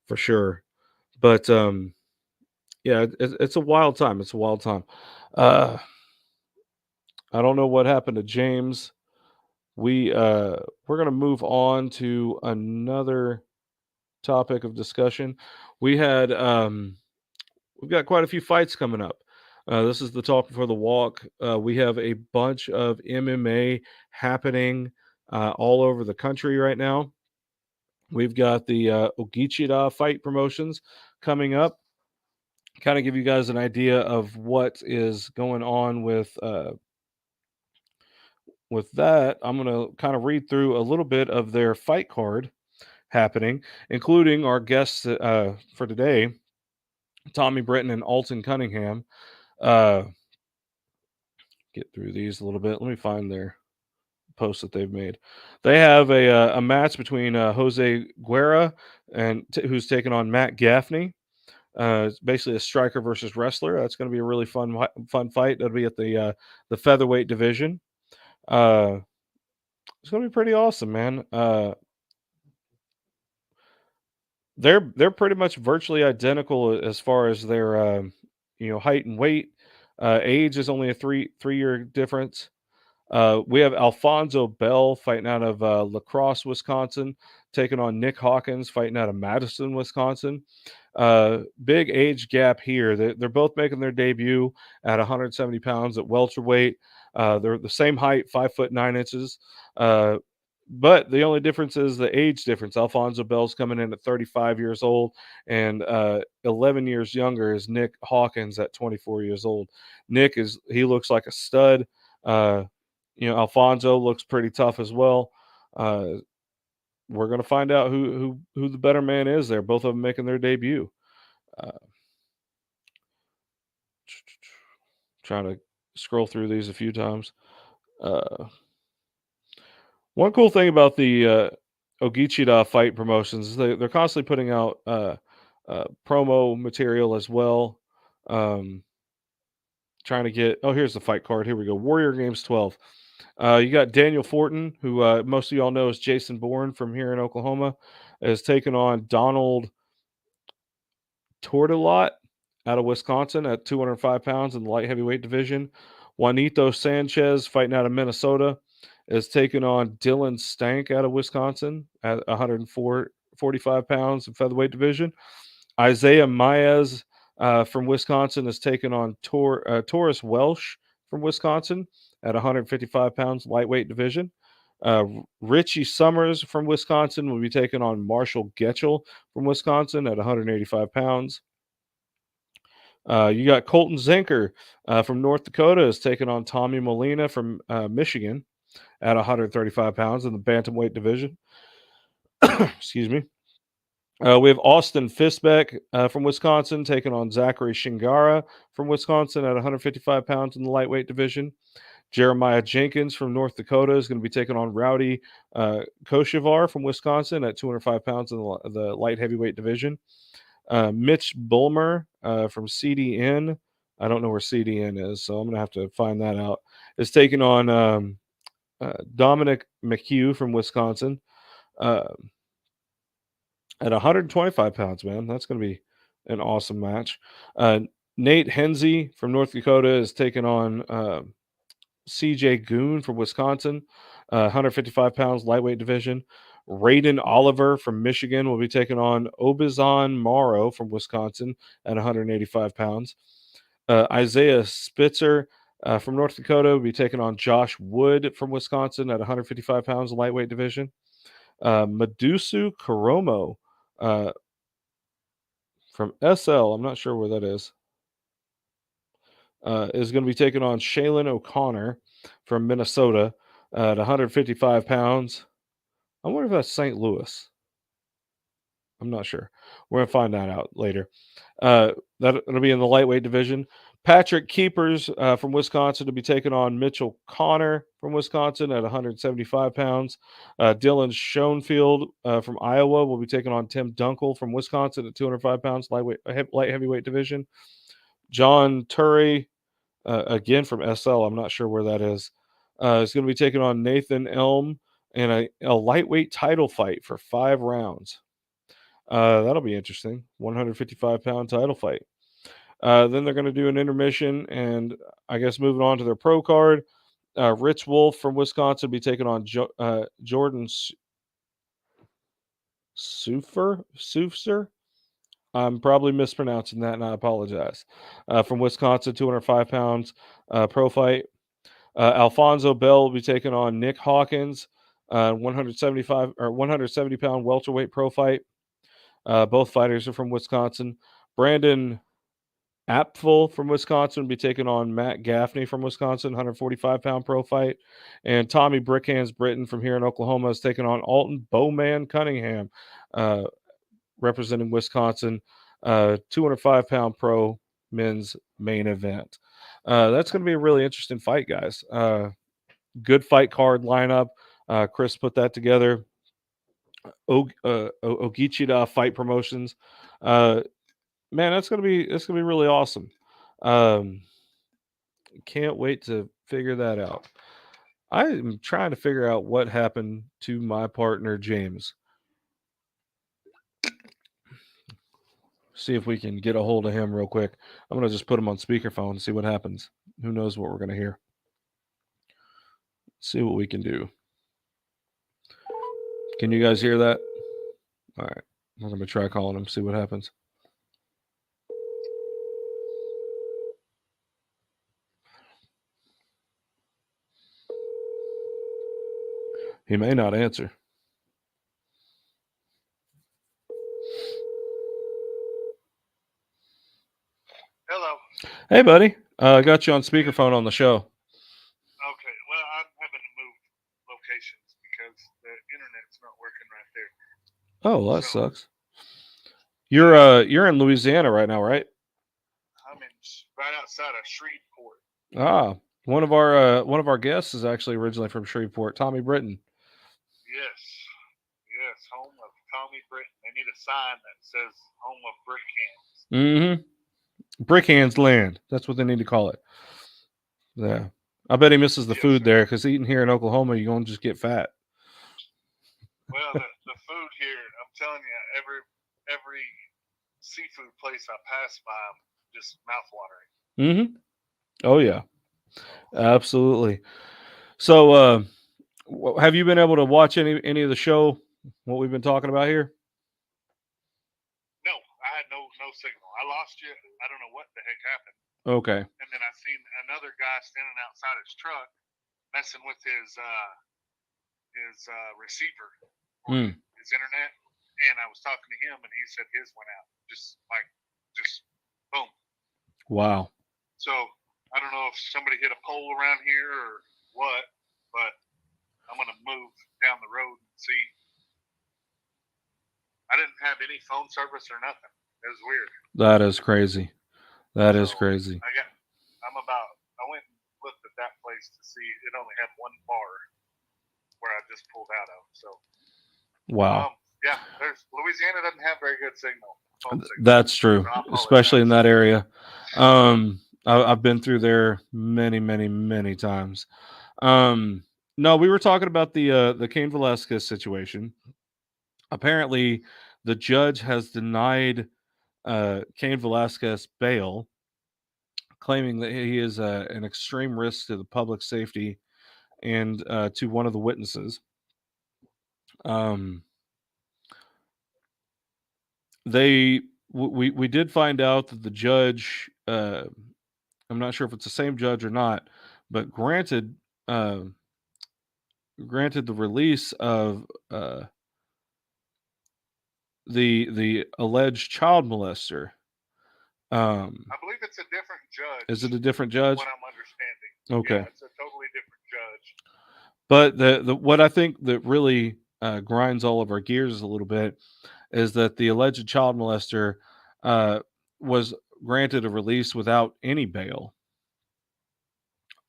for sure. But yeah, it's a wild time. It's a wild time. I don't know what happened to James. We're gonna move on to another topic of discussion. We've got quite a few fights coming up. This is the Talk Before the Walk. We have a bunch of MMA happening all over the country right now. We've got the Ogitchidaa fight promotions coming up. Kind of give you guys an idea of what is going on with that. I'm going to kind of read through a little bit of their fight card happening, including our guests for today, Tommie, Britton, and Alton, Cunningham. Get through these a little bit. Let me find their posts that they've made. They have a match between Jose Guerra and who's taking on Matt Gaffney. It's basically a striker versus wrestler. That's going to be a really fun fight. That'll be at the featherweight division. It's going to be pretty awesome, man. They're pretty much virtually identical as far as their height and weight. Age is only a three-year difference. We have Alfonso Bell fighting out of La Crosse, Wisconsin, taking on Nick Hawkins fighting out of Madison, Wisconsin. Big age gap here. They're both making their debut at 170 pounds at welterweight. They're the same height, 5'9". But the only difference is the age difference. Alfonso Bell's coming in at 35 years old, and 11 years younger is Nick Hawkins at 24 years old. He looks like a stud. Alfonso looks pretty tough as well. We're going to find out who the better man is there. Both of them making their debut. Trying to scroll through these a few times. One cool thing about the Ogitchidaa fight promotions is they're constantly putting out promo material as well. Trying to get. Oh, here's the fight card. Here we go. Warrior Games 12. You got Daniel Fortin, who most of y'all know is Jason Bourne from here in Oklahoma, is taking on Donald Tortolot out of Wisconsin at 205 pounds in the light heavyweight division. Juanito Sanchez fighting out of Minnesota is taking on Dylan Stank out of Wisconsin at 145 pounds in featherweight division. Isaiah Maez from Wisconsin is taking on Taurus Welsh from Wisconsin at 155 pounds lightweight division. Richie Summers from Wisconsin will be taking on Marshall Getchell from Wisconsin at 185 pounds. You got Colton Zinker from North Dakota is taking on Tommie Molina from Michigan at 135 pounds in the bantamweight division. Excuse me. We have Austin Fisbeck from Wisconsin taking on Zachary Shingara from Wisconsin at 155 pounds in the lightweight division. Jeremiah Jenkins from North Dakota is going to be taking on Rowdy Koshivar from Wisconsin at 205 pounds in the light heavyweight division. Mitch Bulmer from CDN, I don't know where CDN is, so I'm going to have to find that out, is taking on Dominic McHugh from Wisconsin at 125 pounds, man. That's going to be an awesome match. Nate Hensey from North Dakota is taking on CJ Goon from Wisconsin, 155 pounds lightweight division. Raiden Oliver from Michigan will be taking on Obizan Morrow from Wisconsin at 185 pounds. Isaiah Spitzer from North Dakota will be taking on Josh Wood from Wisconsin at 155 pounds lightweight division. Medusu Koromo from SL, I'm not sure where that is going to be taking on Shaylin O'Connor from Minnesota at 155 pounds. I wonder if that's St. Louis. I'm not sure. We're going to find that out later. That'll be in the lightweight division. Patrick Keepers from Wisconsin to be taking on Mitchell Connor from Wisconsin at 175 pounds. Dylan Schoenfield from Iowa will be taking on Tim Dunkel from Wisconsin at 205 pounds, light heavyweight division. John Turry, again from SL, I'm not sure where that is going to be taking on Nathan Elm in a lightweight title fight for 5 rounds. That'll be interesting. 155-pound title fight. Then they're going to do an intermission, and I guess moving on to their pro card, Rich Wolf from Wisconsin will be taking on Jordan Sufser. I'm probably mispronouncing that, and I apologize. From Wisconsin, 205 pounds pro fight. Alfonso Bell will be taking on Nick Hawkins, 170 pound welterweight pro fight. Both fighters are from Wisconsin. Brandon Apfel from Wisconsin will be taking on Matt Gaffney from Wisconsin, 145 pound pro fight. And Tommy Brickhands Britton from here in Oklahoma is taking on Alton Bowman Cunningham, representing Wisconsin, 205 pound pro men's main event. That's going to be a really interesting fight, guys. Good fight card lineup. Chris put that together. Ogitchidaa Fight Promotions. Man, that's gonna be really awesome. Can't wait to figure that out. I am trying to figure out what happened to my partner James. See if we can get a hold of him real quick. I'm gonna just put him on speakerphone and see what happens. Who knows what we're gonna hear. See what we can do. Can you guys hear that? All right. I'm going to try calling him, see what happens. He may not answer. Hello. Hey, buddy. I got you on speakerphone on the show. Okay. Well, I'm having to move locations because the internet's not working right there. Oh, well, that So- sucks. You're in Louisiana right now, right? I'm in right outside of Shreveport. Ah, one of our guests is actually originally from Shreveport, Tommie Britton. Yes. Yes. Home of Tommie Britton. They need a sign that says home of brick hands. Mm-hmm. Brick Hands Land. That's what they need to call it. Yeah. I bet he misses the Yes, food sir. there, because eating here in Oklahoma, you're going to just get fat. Well, the food here, I'm telling you, every seafood place I pass by, I'm just mouth-watering. Mm-hmm. Oh, yeah. Absolutely. So, have you been able to watch any of the show, what we've been talking about here? No, I had no signal. I lost you. I don't know what the heck happened. Okay. And then I seen another guy standing outside his truck messing with his receiver or his internet. And I was talking to him, and he said his went out. Just boom. Wow. So I don't know if somebody hit a pole around here or what, but I'm gonna move down the road and see. I didn't have any phone service or nothing. It was weird. That is crazy. That is So, crazy. I went and looked at that place to see it only had one bar where I just pulled out of. So Wow. yeah, Louisiana doesn't have very good signal. Phone signal. That's true, So I apologize. especially in that area. I've been through there many times. No, we were talking about the Cain Velasquez situation. Apparently, the judge has denied Cain Velasquez bail, claiming that he is an extreme risk to the public safety and to one of the witnesses. We did find out that the judge, I'm not sure if it's the same judge or not, but granted the release of the alleged child molester. I believe it's a different judge. Is it a different judge? What I'm understanding. Okay. Yeah, it's a totally different judge. But the what I think that really grinds all of our gears a little bit is that the alleged child molester was granted a release without any bail,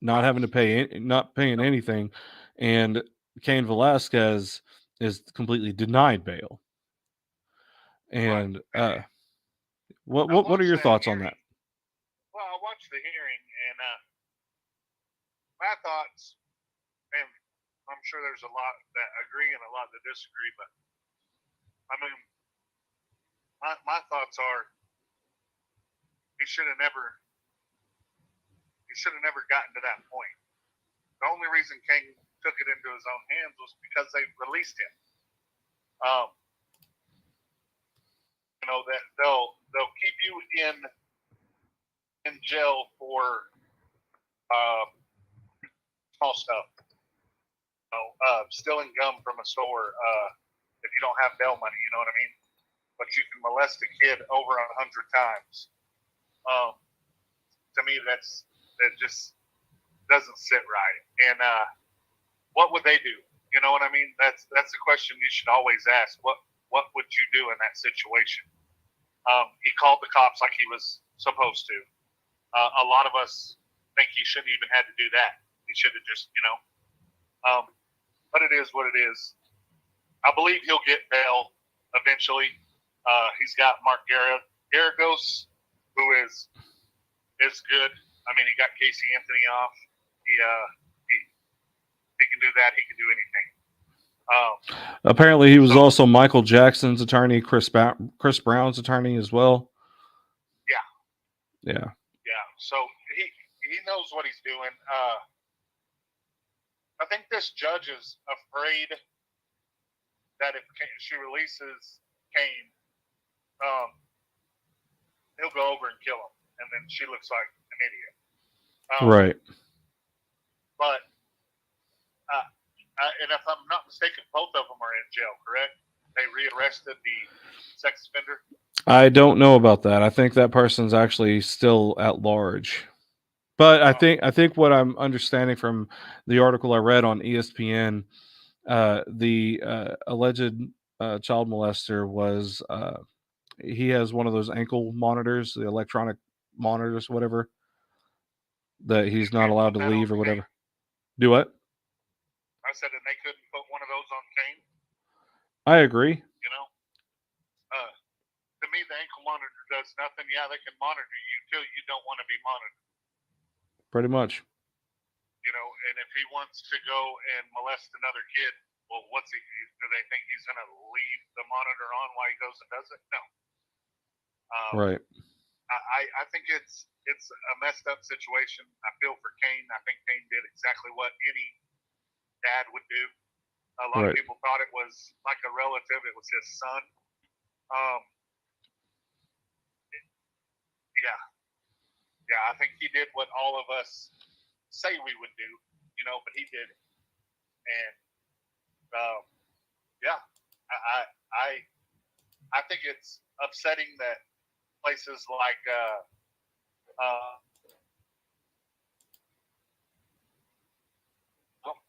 not having to pay, not paying anything, and Cain Velasquez is completely denied bail. And what are your thoughts on that? Well, I watched the hearing, and my thoughts, and I'm sure there's a lot that agree and a lot that disagree, but I mean, my thoughts are he should have never gotten to that point. The only reason Cain took it into his own hands was because they released him. You know that they'll keep you in jail for small stuff. You know, stealing gum from a store if you don't have bail money. You know what I mean? But you can molest a kid over 100 times. To me, that just doesn't sit right. And what would they do? You know what I mean? That's a question you should always ask. What would you do in that situation? He called the cops like he was supposed to. A lot of us think he shouldn't even had to do that. He should have just, but it is what it is. I believe he'll get bail eventually. He's got Mark Garagos, who is good. I mean, he got Casey Anthony off. He can do that. He can do anything. Apparently, he was also Michael Jackson's attorney, Chris Brown's attorney as well. Yeah. So he knows what he's doing. I think this judge is afraid that if she releases Cain, he'll go over and kill him, and then she looks like an idiot. Right. But, and if I'm not mistaken, both of them are in jail, correct? They rearrested the sex offender? I don't know about that. I think that person's actually still at large. But I think what I'm understanding from the article I read on ESPN, the alleged child molester was he has one of those ankle monitors, the electronic monitors, whatever, that he's not allowed to leave or whatever. Do what? I said, and they couldn't put one of those on Cain. I agree. You know, to me, the ankle monitor does nothing. Yeah, they can monitor you till you don't want to be monitored. Pretty much. You know, and if he wants to go and molest another kid, well, what's he? Do they think he's going to leave the monitor on while he goes and does it? No. Right. I think it's a messed up situation. I feel for Cain. I think Cain did exactly what any dad would do. A lot of people thought it was like a relative. It was his son. Yeah, I think he did what all of us say we would do, you know, but he did it. And yeah, I think it's upsetting that places like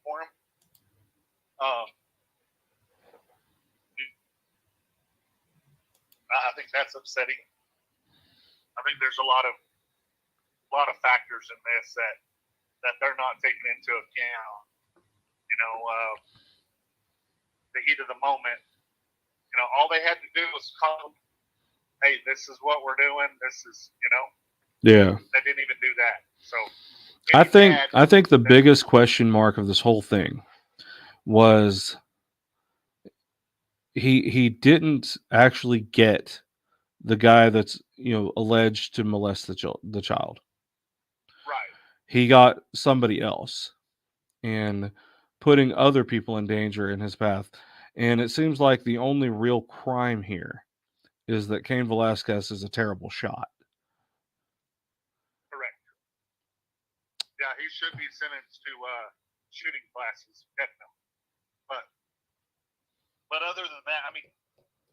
for him. I think that's upsetting. I think there's a lot of factors in this that they're not taking into account. You know, the heat of the moment. You know, all they had to do was call them, hey, this is what we're doing. This is, you know. Yeah. They didn't even do that. So I think the biggest question mark of this whole thing was he didn't actually get the guy that's, you know, alleged to molest the child. Right. He got somebody else and putting other people in danger in his path. And it seems like the only real crime here is that Cain Velasquez is a terrible shot. Correct. Yeah, he should be sentenced to shooting classes, definitely. But other than that, I mean,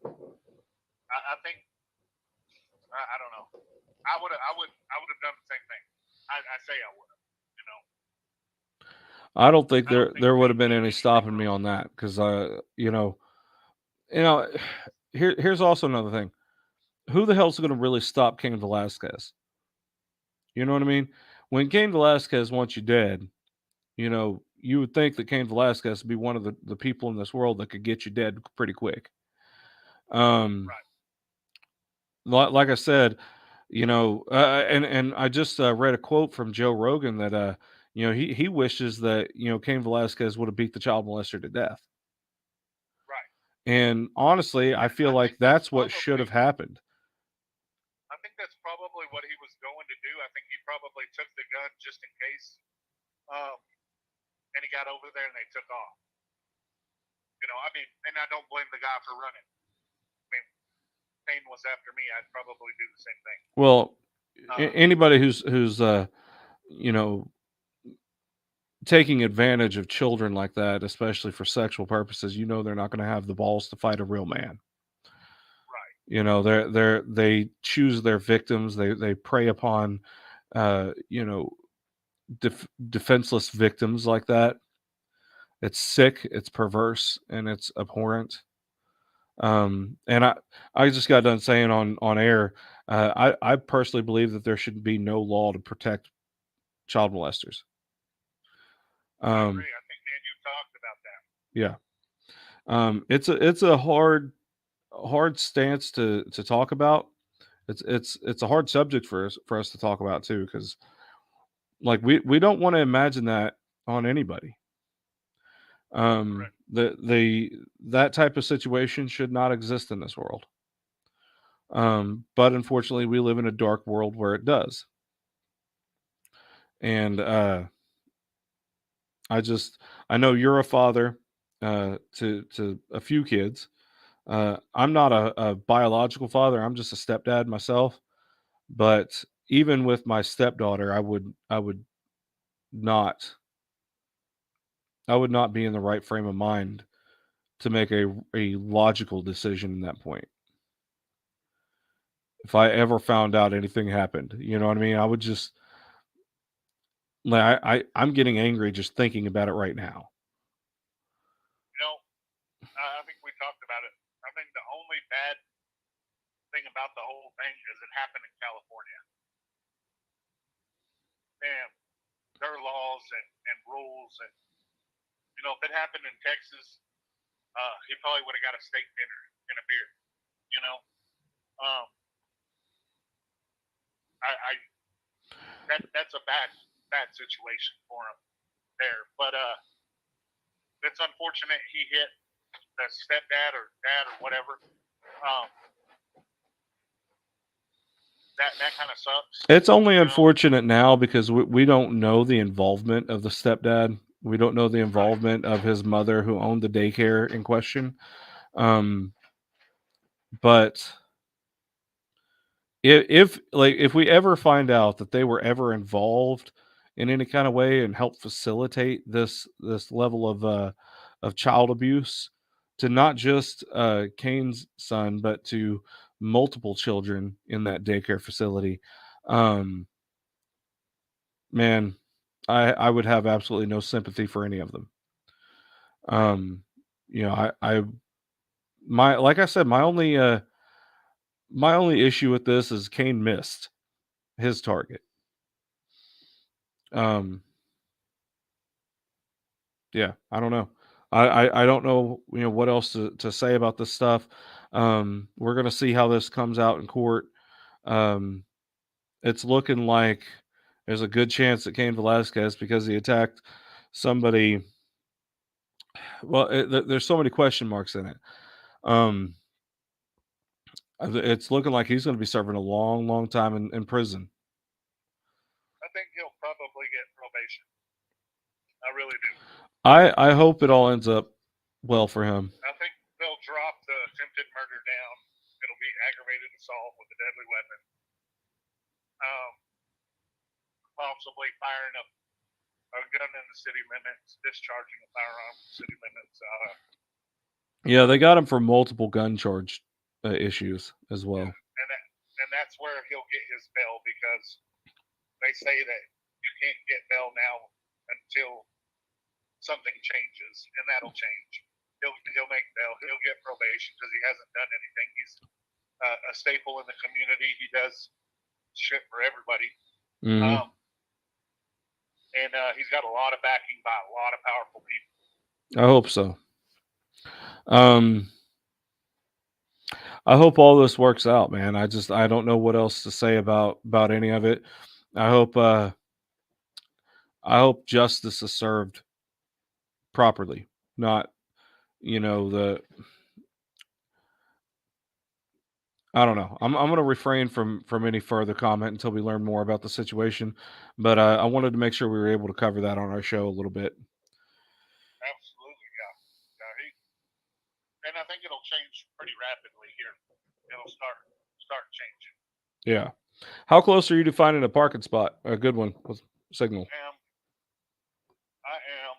I think I don't know. I would have done the same thing. I say I would have. You know. I don't think there would have been any stopping me on that because here's also another thing. Who the hell's going to really stop Cain Velasquez? You know what I mean? When Cain Velasquez wants you dead, you know, you would think that Cain Velasquez would be one of the people in this world that could get you dead pretty quick. Right. Like I said, you know, and I just read a quote from Joe Rogan that you know, he wishes that, you know, Cain Velasquez would have beat the child molester to death. Right. And honestly, I feel like that's what should have happened. I think that's probably what he was going to do. I think he probably took the gun just in case. And he got over there and they took off. You know, I mean, and I don't blame the guy for running. I mean, Cain was after me, I'd probably do the same thing. Well, anybody who's you know, taking advantage of children like that, especially for sexual purposes, you know, they're not going to have the balls to fight a real man. Right. You know, they choose their victims. They prey upon, you know, defenseless victims like that. It's sick, it's perverse, and it's abhorrent. And I just got done saying on air, I personally believe that there should be no law to protect child molesters. I agree. I think me and you talked Yeah. about that. It's a hard stance to talk about. It's a hard subject for us to talk about too, because like we don't want to imagine that on anybody. That type of situation should not exist in this world. But unfortunately, we live in a dark world where it does. And I know you're a father to a few kids. I'm not a biological father. I'm just a stepdad myself. But even with my stepdaughter, not I would not be in the right frame of mind to make a logical decision in that point. If I ever found out anything happened, you know what I mean? I would just like I'm getting angry just thinking about it right now. You know, I think we talked about it. I think the only bad thing about the whole thing is it happened in California. And their laws and rules. And, you know, if it happened in Texas, he probably would have got a steak dinner and a beer, you know? That's a bad situation for him there. But it's unfortunate he hit the stepdad or dad or whatever. That kind of sucks. It's only unfortunate now because we don't know the involvement of the stepdad. We don't know the involvement of his mother who owned the daycare in question. But if we ever find out that they were ever involved in any kind of way and help facilitate this level of child abuse to not just Cain's son but to multiple children in that daycare facility, man, I would have absolutely no sympathy for any of them. You know, like I said, my only issue with this is Cain missed his target. Yeah, I don't know. I don't know, you know, what else to say about this stuff. We're gonna see how this comes out in court. It's looking like there's a good chance that Cain Velasquez, because he attacked somebody. Well, there's so many question marks in it. It's looking like he's going to be serving a long, long time in prison. I think he'll probably get probation. I really do. I hope it all ends up well for him. I think they'll drop the attempted murder down. It'll be aggravated assault with a deadly weapon. Possibly firing a gun in the city limits, discharging a firearm in the city limits. Yeah, they got him for multiple gun charge issues as well. And that's where he'll get his bail, because they say that you can't get bail now until something changes, and that'll change. He'll make bail. He'll get probation because he hasn't done anything. He's a staple in the community. He does shit for everybody. Mm-hmm. And he's got a lot of backing by a lot of powerful people. I hope so. I hope all this works out, man. I don't know what else to say about any of it. I hope justice is served properly, not, you know, I don't know. I'm going to refrain from any further comment until we learn more about the situation. But I wanted to make sure we were able to cover that on our show a little bit. Absolutely, yeah. And I think it'll change pretty rapidly here. It'll start changing. Yeah. How close are you to finding a parking spot? A good one with signal. I am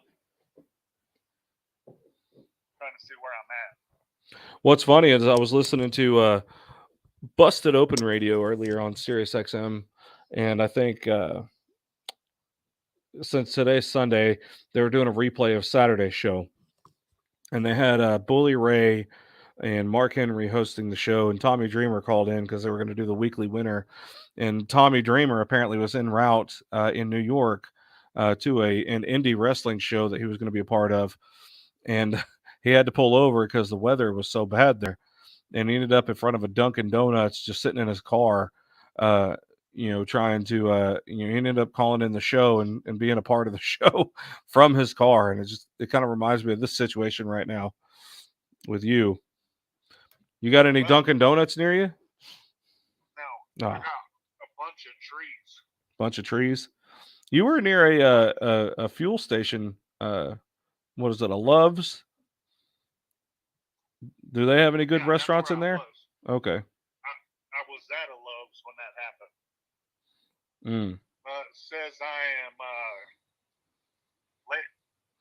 trying to see where I'm at. What's funny is I was listening to Busted Open Radio earlier on Sirius XM, and I think since today's Sunday, they were doing a replay of Saturday's show, and they had Bully Ray and Mark Henry hosting the show, and Tommy Dreamer called in because they were going to do the weekly winner, and Tommy Dreamer apparently was en route in New York to an indie wrestling show that he was going to be a part of, and he had to pull over because the weather was so bad there. And he ended up in front of a Dunkin' Donuts, just sitting in his car, you know, trying to, you know, he ended up calling in the show and being a part of the show from his car. And it kind of reminds me of this situation right now with you. You got any Dunkin' Donuts near you? No. I got a bunch of trees. Bunch of trees. You were near a fuel station what is it? A Love's? Do they have any good Yeah, that's restaurants where in I there? was. Okay. I was at a Love's when that happened. Mm. It says I am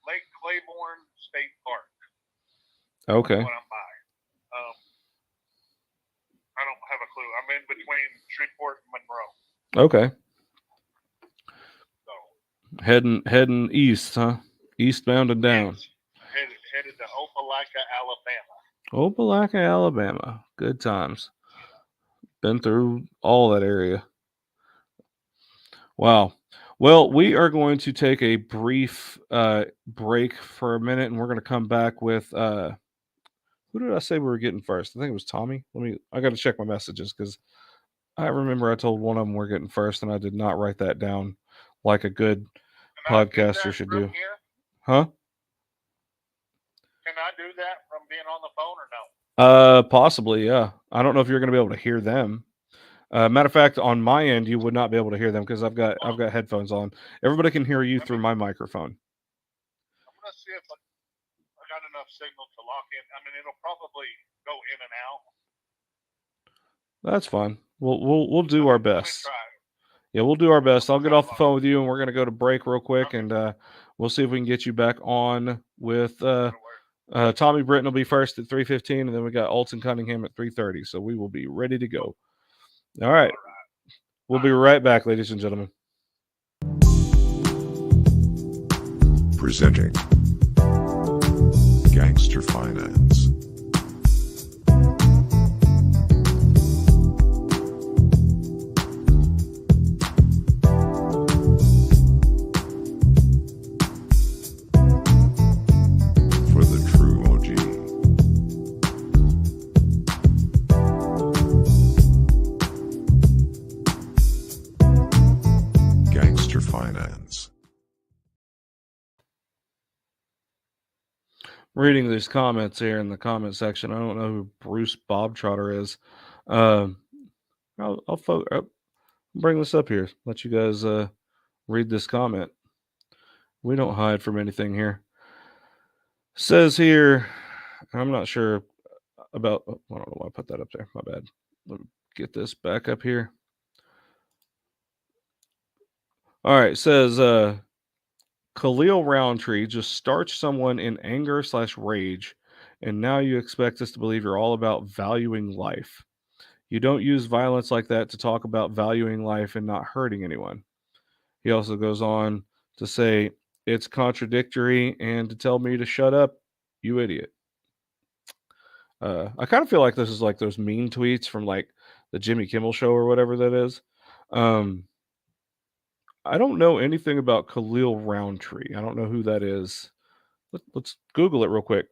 Lake Claiborne State Park. Okay. What I'm by. I don't have a clue. I'm in between Shreveport and Monroe. Okay. So Heading east, huh? Eastbound and down. yes, headed to Opelika, Alabama. Opelika, Alabama. Good times. Been through all that area. Wow. Well, we are going to take a brief break for a minute, and we're going to come back with who did I say we were getting first? I think it was Tommie. I got to check my messages because I remember I told one of them we're getting first, and I did not write that down like a good Can I do podcaster that should from do. here? Huh? Can I do that from being on the phone or no? Possibly, yeah. I don't know if you're going to be able to hear them. Matter of fact, on my end, you would not be able to hear them because I've got headphones on. Everybody can hear you through my microphone. I'm gonna see if I got enough signal to lock in. I mean, it'll probably go in and out. That's fine. We'll do our Let me best. try. Yeah, we'll do our best. I'll get off the phone with you, and we're going to go to break real quick, and we'll see if we can get you back on with Tommie Britton will be first at 3:15, and then we got Alton Cunningham at 3:30. So we will be ready to go. All right. We'll be right back, ladies and gentlemen. Presenting Gangster Finance. For the true OG. Gangster Finance. Reading these comments here in the comment section. I don't know who Bruce Bobtrotter is. I'll bring this up here. Let you guys read this comment. We don't hide from anything here. Says here, I'm not sure about. I don't know why I put that up there. My bad. Let me get this back up here. All right. Says Khalil Roundtree just starched someone in anger / rage, and now you expect us to believe you're all about valuing life. You don't use violence like that to talk about valuing life and not hurting anyone. He also goes on to say, it's contradictory and to tell me to shut up, you idiot. I kind of feel like this is like those mean tweets from like the Jimmy Kimmel show or whatever that is. I don't know anything about Khalil Roundtree. I don't know who that is. Let's Google it real quick.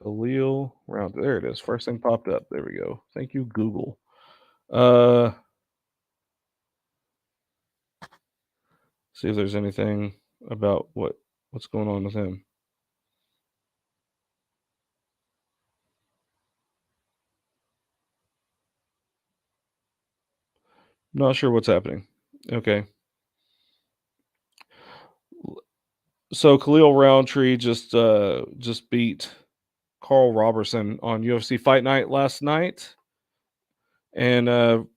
Khalil Roundtree. There it is. First thing popped up. There we go. Thank you, Google. See if there's anything about what's going on with him. Not sure what's happening. Okay. So Khalil Roundtree just beat Carl Robertson on UFC Fight Night last night. And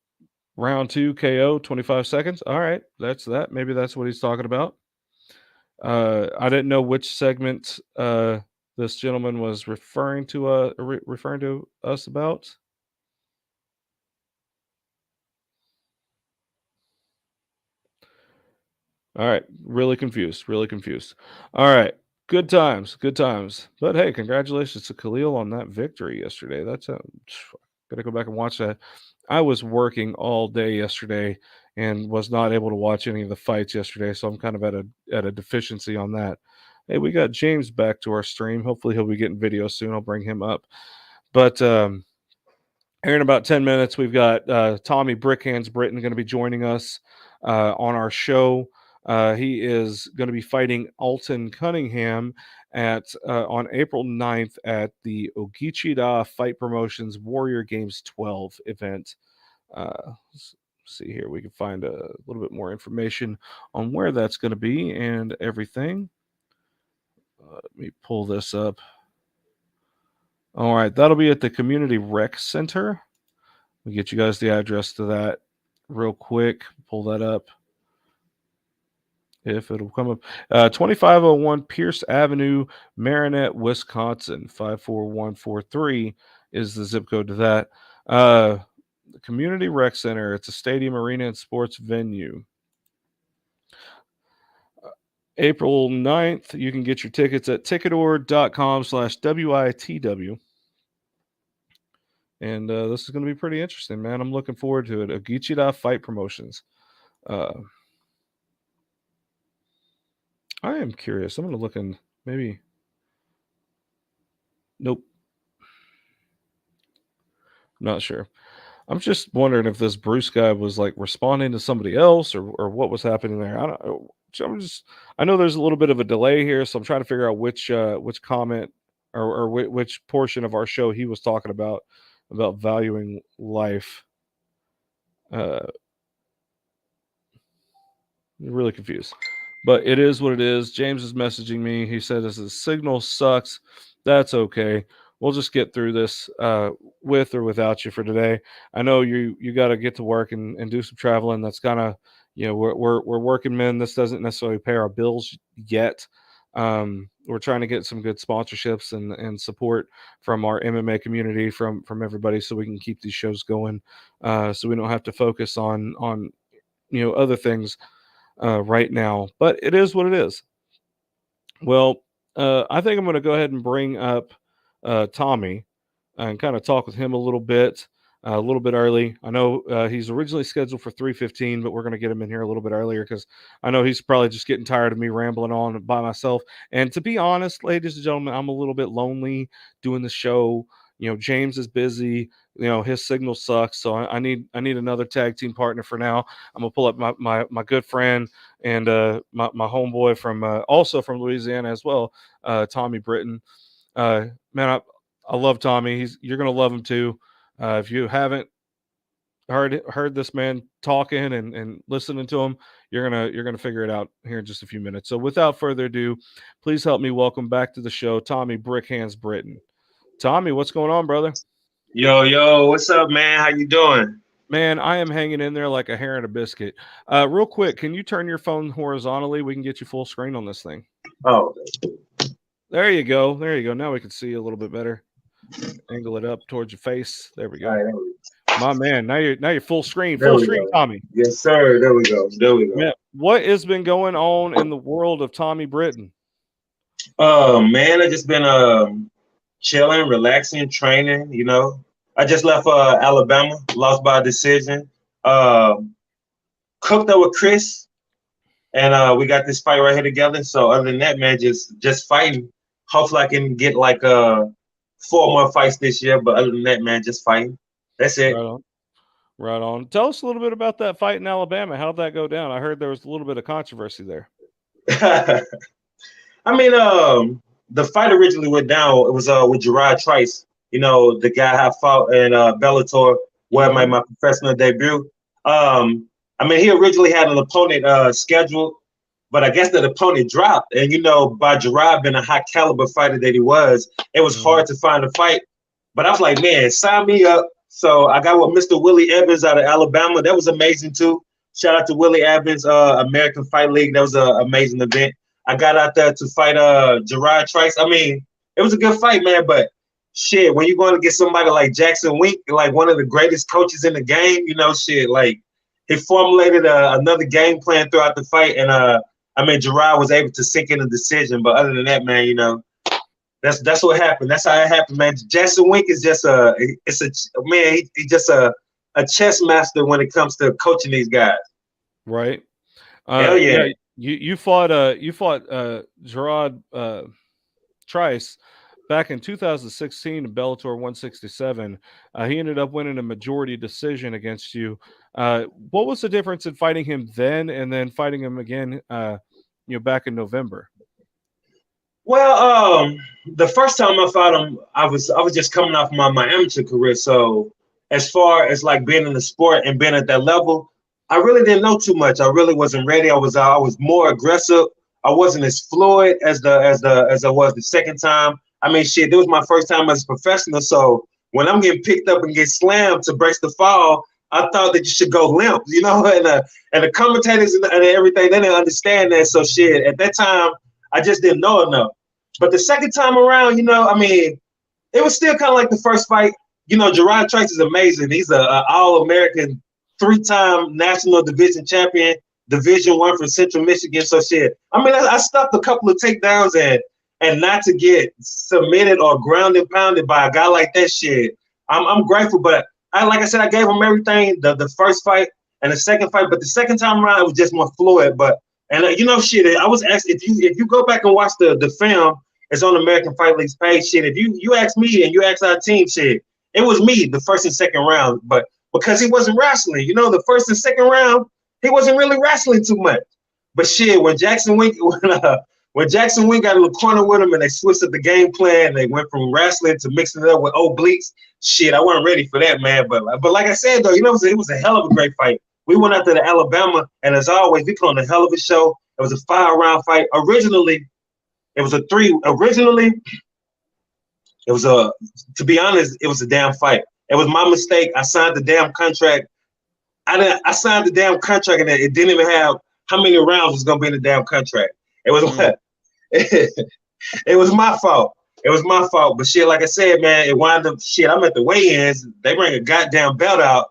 round 2 KO, 25 seconds. All right, that's that. Maybe that's what he's talking about. I didn't know which segment this gentleman was referring to us about. All right, really confused. All right, good times. But hey, congratulations to Khalil on that victory yesterday. That's gotta go back and watch that. I was working all day yesterday and was not able to watch any of the fights yesterday, so I'm kind of at a deficiency on that. Hey, we got James back to our stream. Hopefully, he'll be getting video soon. I'll bring him up. But here in about 10 minutes, we've got Tommie Brickhands Britton going to be joining us on our show. He is going to be fighting Alton Cunningham on April 9th at the Ogitchidaa Fight Promotions Warrior Games 12 event. see here. We can find a little bit more information on where that's going to be and everything. Let me pull this up. All right, that'll be at the Community Rec Center. We'll get you guys the address to that real quick. Pull that up. If it'll come up. 2501 Pierce Avenue, Marinette, Wisconsin. 54143 is the zip code to that. The Community Rec Center. It's a stadium, arena, and sports venue. April 9th, you can get your tickets at ticketor.com/WITW. And this is going to be pretty interesting, man. I'm looking forward to it. Ogitchidaa Fight Promotions. I am curious. I'm going to look in maybe. Nope. Not sure. I'm just wondering if this Bruce guy was like responding to somebody else or what was happening there. I know there's a little bit of a delay here, so I'm trying to figure out which comment or which portion of our show he was talking about valuing life. Really confused, but it is what it is. James is messaging me. He said this signal sucks. That's okay. We'll just get through this with or without you for today. I know you got to get to work and do some traveling. That's kind of, we're working men. This doesn't necessarily pay our bills yet. We're trying to get some good sponsorships and support from our MMA community, from everybody, so we can keep these shows going. So we don't have to focus on other things right now. But it is what it is. Well, I think I'm going to go ahead and bring up Tommie and kind of talk with him a little bit early. I know he's originally scheduled for 3:15, but we're going to get him in here a little bit earlier because I know he's probably just getting tired of me rambling on by myself. And to be honest, ladies and gentlemen, I'm a little bit lonely doing the show. James is busy. His signal sucks, so I need another tag team partner for now. I'm gonna pull up my good friend and my homeboy from also from Louisiana as well, Tommie Britton. Man, I love Tommie. You're gonna love him too. If you haven't heard this man talking and listening to him, you're gonna figure it out here in just a few minutes. So without further ado, please help me welcome back to the show Tommie Brick Hands Britton. Tommie, what's going on, brother? Yo, what's up, man? How you doing? Man, I am hanging in there like a hair in a biscuit. Real quick, can you turn your phone horizontally? We can get you full screen on this thing. Oh, there you go. Now we can see you a little bit better. Angle it up towards your face. There we go. right, My man, now you're full screen. There Full we screen, go. Tommie. yes, sir. There we go. Yeah. What has been going on in the world of Tommie Britton? Man, I just been chilling, relaxing, training. I just left Alabama, lost by decision. Cooked up with Chris, and we got this fight right here together. So other than that, man, just fighting. Hopefully, I can get like 4 more fights this year. But other than that, man, just fighting. That's it. Right on. Tell us a little bit about that fight in Alabama. How'd that go down? I heard there was a little bit of controversy there. I mean, the fight originally went down. It was with Gerard Trice, the guy I fought in Bellator, where I made my professional debut. I mean, he originally had an opponent scheduled, but I guess that opponent dropped. And by Gerard being a high caliber fighter that he was, it was hard to find a fight. But I was like, man, sign me up. So I got with Mr. Willie Evans out of Alabama. That was amazing too. Shout out to Willie Evans, American Fight League. That was an amazing event. I got out there to fight Gerard Trice. I mean, it was a good fight, man. But shit, when you're going to get somebody like Jackson Wink, like one of the greatest coaches in the game, like he formulated another game plan throughout the fight, and I mean, Gerard was able to sink in a decision. But other than that, man, that's what happened. That's how it happened, man. Jackson Wink is just he's just a chess master when it comes to coaching these guys. Right. Hell yeah. You fought Gerard Trice back in 2016 in Bellator 167. He ended up winning a majority decision against you. What was the difference in fighting him then and then fighting him again back in November? Well, the first time I fought him, I was just coming off my amateur career. So as far as like being in the sport and being at that level, I really didn't know too much. I really wasn't ready. I was more aggressive. I wasn't as fluid as I was the second time. I mean, shit, this was my first time as a professional. So when I'm getting picked up and get slammed to brace the fall, I thought that you should go limp, you know. And the commentators and everything, they didn't understand that. So shit, at that time, I just didn't know enough. But the second time around, you know, I mean, it was still kind of like the first fight. You know, Gerard Trice is amazing. He's a All-American, 3-time national division champion, Division I from Central Michigan. So shit. I mean, I stuffed a couple of takedowns and not to get submitted or ground and pounded by a guy like that shit. I'm grateful, but like I said, I gave him everything the first fight and the second fight, but the second time around it was just more fluid. But you know, shit, I was asked if you go back and watch the film, it's on American Fight League's page. Shit, if you ask me and you ask our team, shit, it was me the first and second round, but because he wasn't wrestling, you know, the first and second round, he wasn't really wrestling too much. But shit, when Jackson Wink got in the corner with him and they switched up the game plan, they went from wrestling to mixing it up with obliques. Shit, I wasn't ready for that, man. But like I said, though, you know, it was a hell of a great fight. We went out to the Alabama, and as always, we put on a hell of a show. It was a 5-round fight. Originally, it was a 3. Originally, it was to be honest, it was a damn fight. It was my mistake. I signed the damn contract. I signed the damn contract, and it didn't even have how many rounds was gonna be in the damn contract. It was it was my fault. It was my fault. But shit, like I said, man, it wound up shit. I'm at the weigh-ins. They bring a goddamn belt out.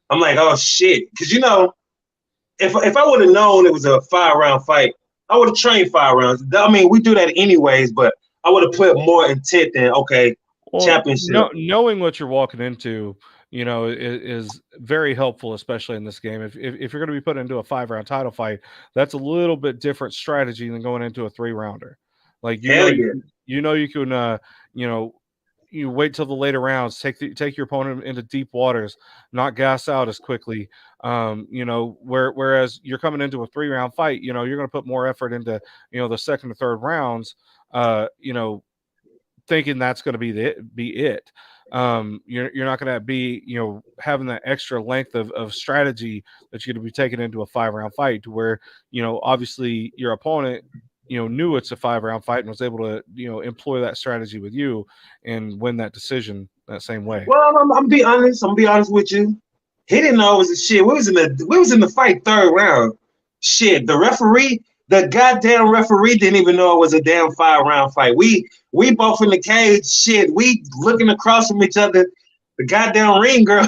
I'm like, oh shit, because you know, if I would have known it was a 5-round fight, I would have trained 5 rounds. I mean, we do that anyways, but I would have put more intent than championship. Knowing what you're walking into, you know, is very helpful, especially in this game. If you're going to be put into a 5-round title fight, that's a little bit different strategy than going into a 3-rounder. Like you know you can you know, you wait till the later rounds, take your opponent into deep waters, not gas out as quickly. You know, whereas you're coming into a 3-round fight, you know, you're going to put more effort into, you know, the second or third rounds. You know, thinking that's going to be it. You're not going to be, you know, having that extra length of strategy that you're going to be taking into a 5-round fight, to where, you know, obviously your opponent, you know, knew it's a 5-round fight and was able to, you know, employ that strategy with you and win that decision that same way. Well, I'm be honest. I'm be honest with you. He didn't know it was a shit. We was in the fight 3rd round. Shit, the goddamn referee didn't even know it was a damn 5-round fight. We both in the cage. Shit, we looking across from each other. The goddamn ring girl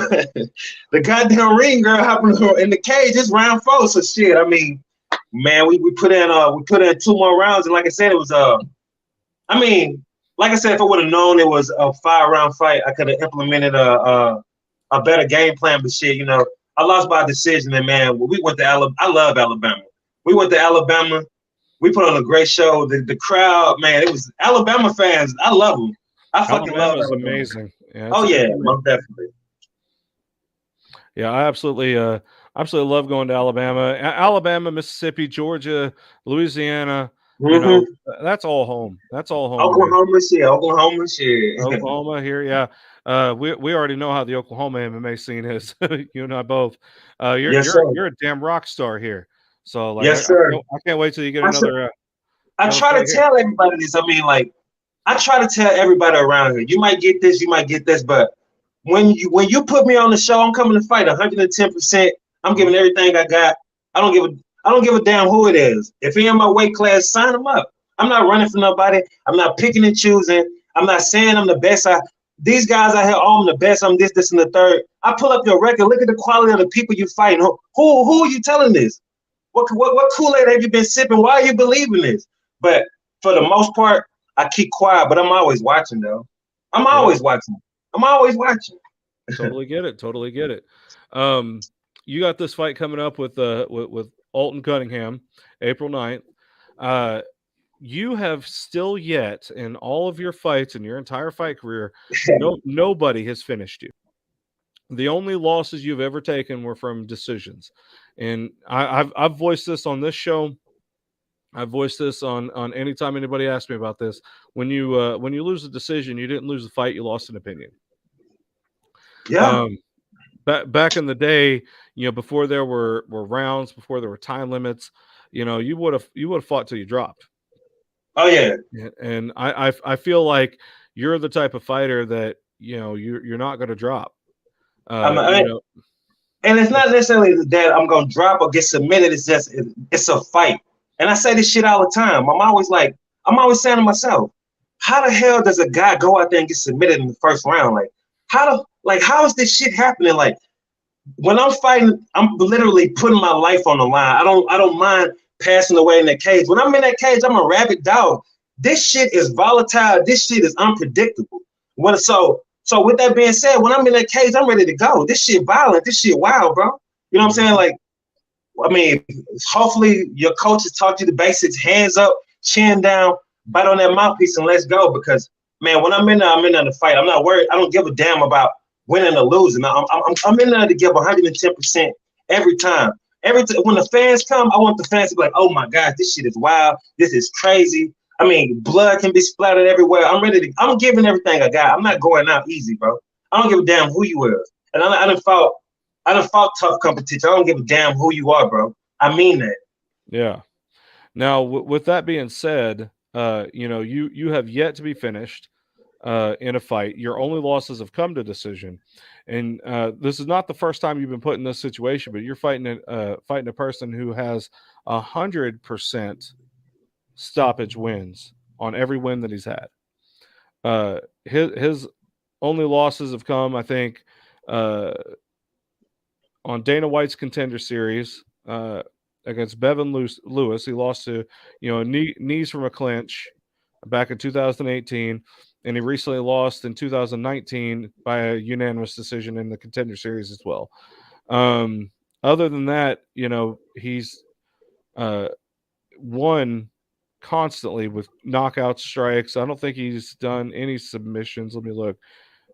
hopping in the cage. It's round 4. So shit, I mean, man, we put in 2 more rounds, and like I said, it was I mean, like I said, if I would have known it was a 5-round fight, I could have implemented a better game plan. But shit, you know, I lost by decision, and man, we went to Alabama. I love Alabama. We went to Alabama. We put on a great show. The crowd, man, it was Alabama fans. I love them. I fucking love Alabama. Amazing. Yeah, most definitely. Yeah, I absolutely love going to Alabama, Mississippi, Georgia, Louisiana. Mm-hmm. You know, that's all home. That's all home. Oklahoma shit. Oklahoma here, yeah. We already know how the Oklahoma MMA scene is. You and I both. You're a damn rock star here. So like, yes, sir. I can't wait till you get another. I try to tell everybody this. I mean, like, I try to tell everybody around here. You might get this, but when you put me on the show, I'm coming to fight 110%. I'm giving everything I got. I don't give a damn who it is. If he in my weight class, sign him up. I'm not running for nobody. I'm not picking and choosing. I'm not saying I'm the best. These guys out here, I'm the best. I'm this, and the third. I pull up your record. Look at the quality of the people you fighting. Who are you telling this? What Kool-Aid have you been sipping? Why are you believing this? But for the most part, I keep quiet. But I'm always watching, though. I'm always watching. Totally get it. You got this fight coming up with Alton Cunningham, April 9th. You have still yet, in all of your fights in your entire fight career, nobody has finished you. The only losses you've ever taken were from decisions. And I've voiced this on this show. I've voiced this on anytime anybody asks me about this. When you lose a decision, you didn't lose the fight, you lost an opinion. Yeah. back in the day, before there were rounds, before there were time limits, you would have fought till you dropped. Oh yeah. And I feel like you're the type of fighter that you're not going to drop. And it's not necessarily that I'm gonna drop or get submitted. It's just it's a fight. And I say this shit all the time. I'm always saying to myself, how the hell does a guy go out there and get submitted in the first round? Like, how is this shit happening? Like, when I'm fighting, I'm literally putting my life on the line. I don't mind passing away in that cage. When I'm in that cage, I'm a rabid dog. This shit is volatile. This shit is unpredictable. So with that being said, when I'm in that cage, I'm ready to go. This shit violent. This shit wild, bro. You know what I'm saying? Like, I mean, hopefully your coaches taught you the basics. Hands up, chin down, bite on that mouthpiece, and let's go. Because, man, when I'm in there to fight. I'm not worried. I don't give a damn about winning or losing. I'm in there to give 110% every time. When the fans come, I want the fans to be like, oh, my God, this shit is wild. This is crazy. I mean, blood can be splattered everywhere. I'm giving everything I got. I'm not going out easy, bro. I don't give a damn who you are. And I done fought tough competition. I don't give a damn who you are, bro. I mean that. Yeah. Now, with that being said, you have yet to be finished in a fight. Your only losses have come to decision. And this is not the first time you've been put in this situation, but you're fighting a person who has 100% stoppage wins on every win that he's had. His only losses have come, I think, on Dana White's Contender Series against Bevan Lewis. He lost to knees from a clinch back in 2018, and he recently lost in 2019 by a unanimous decision in the Contender Series as well. Other than that, he's won constantly with knockout strikes. I don't think he's done any submissions. Let me look.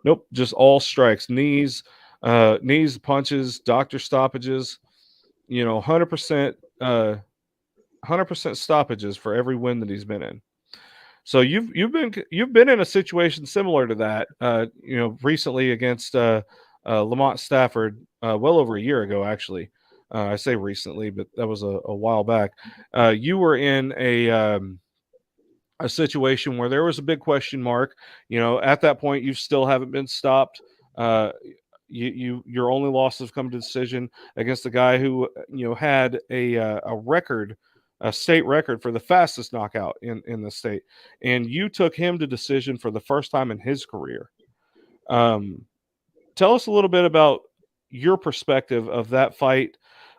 Nope, just all strikes, knees, punches, doctor stoppages. 100%, 100% stoppages for every win that he's been in. So you've been in a situation similar to that. Recently against Lamont Stafford, well over a year ago, actually. I say recently, but that was a while back. You were in a situation where there was a big question mark. At that point, you still haven't been stopped. Your only losses have come to decision against a guy who had a record, a state record for the fastest knockout in the state, and you took him to decision for the first time in his career. Tell us a little bit about your perspective of that fight.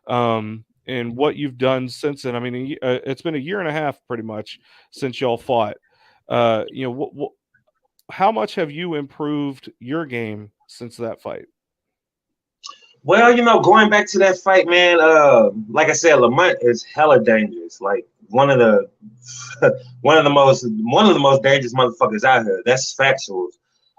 And what you've done since then. I mean, it's been a year and a half pretty much since y'all fought. How much have you improved your game since that fight? Well, going back to that fight, man, like I said, Lamont is hella dangerous. Like one of the most dangerous motherfuckers out here. That's factual.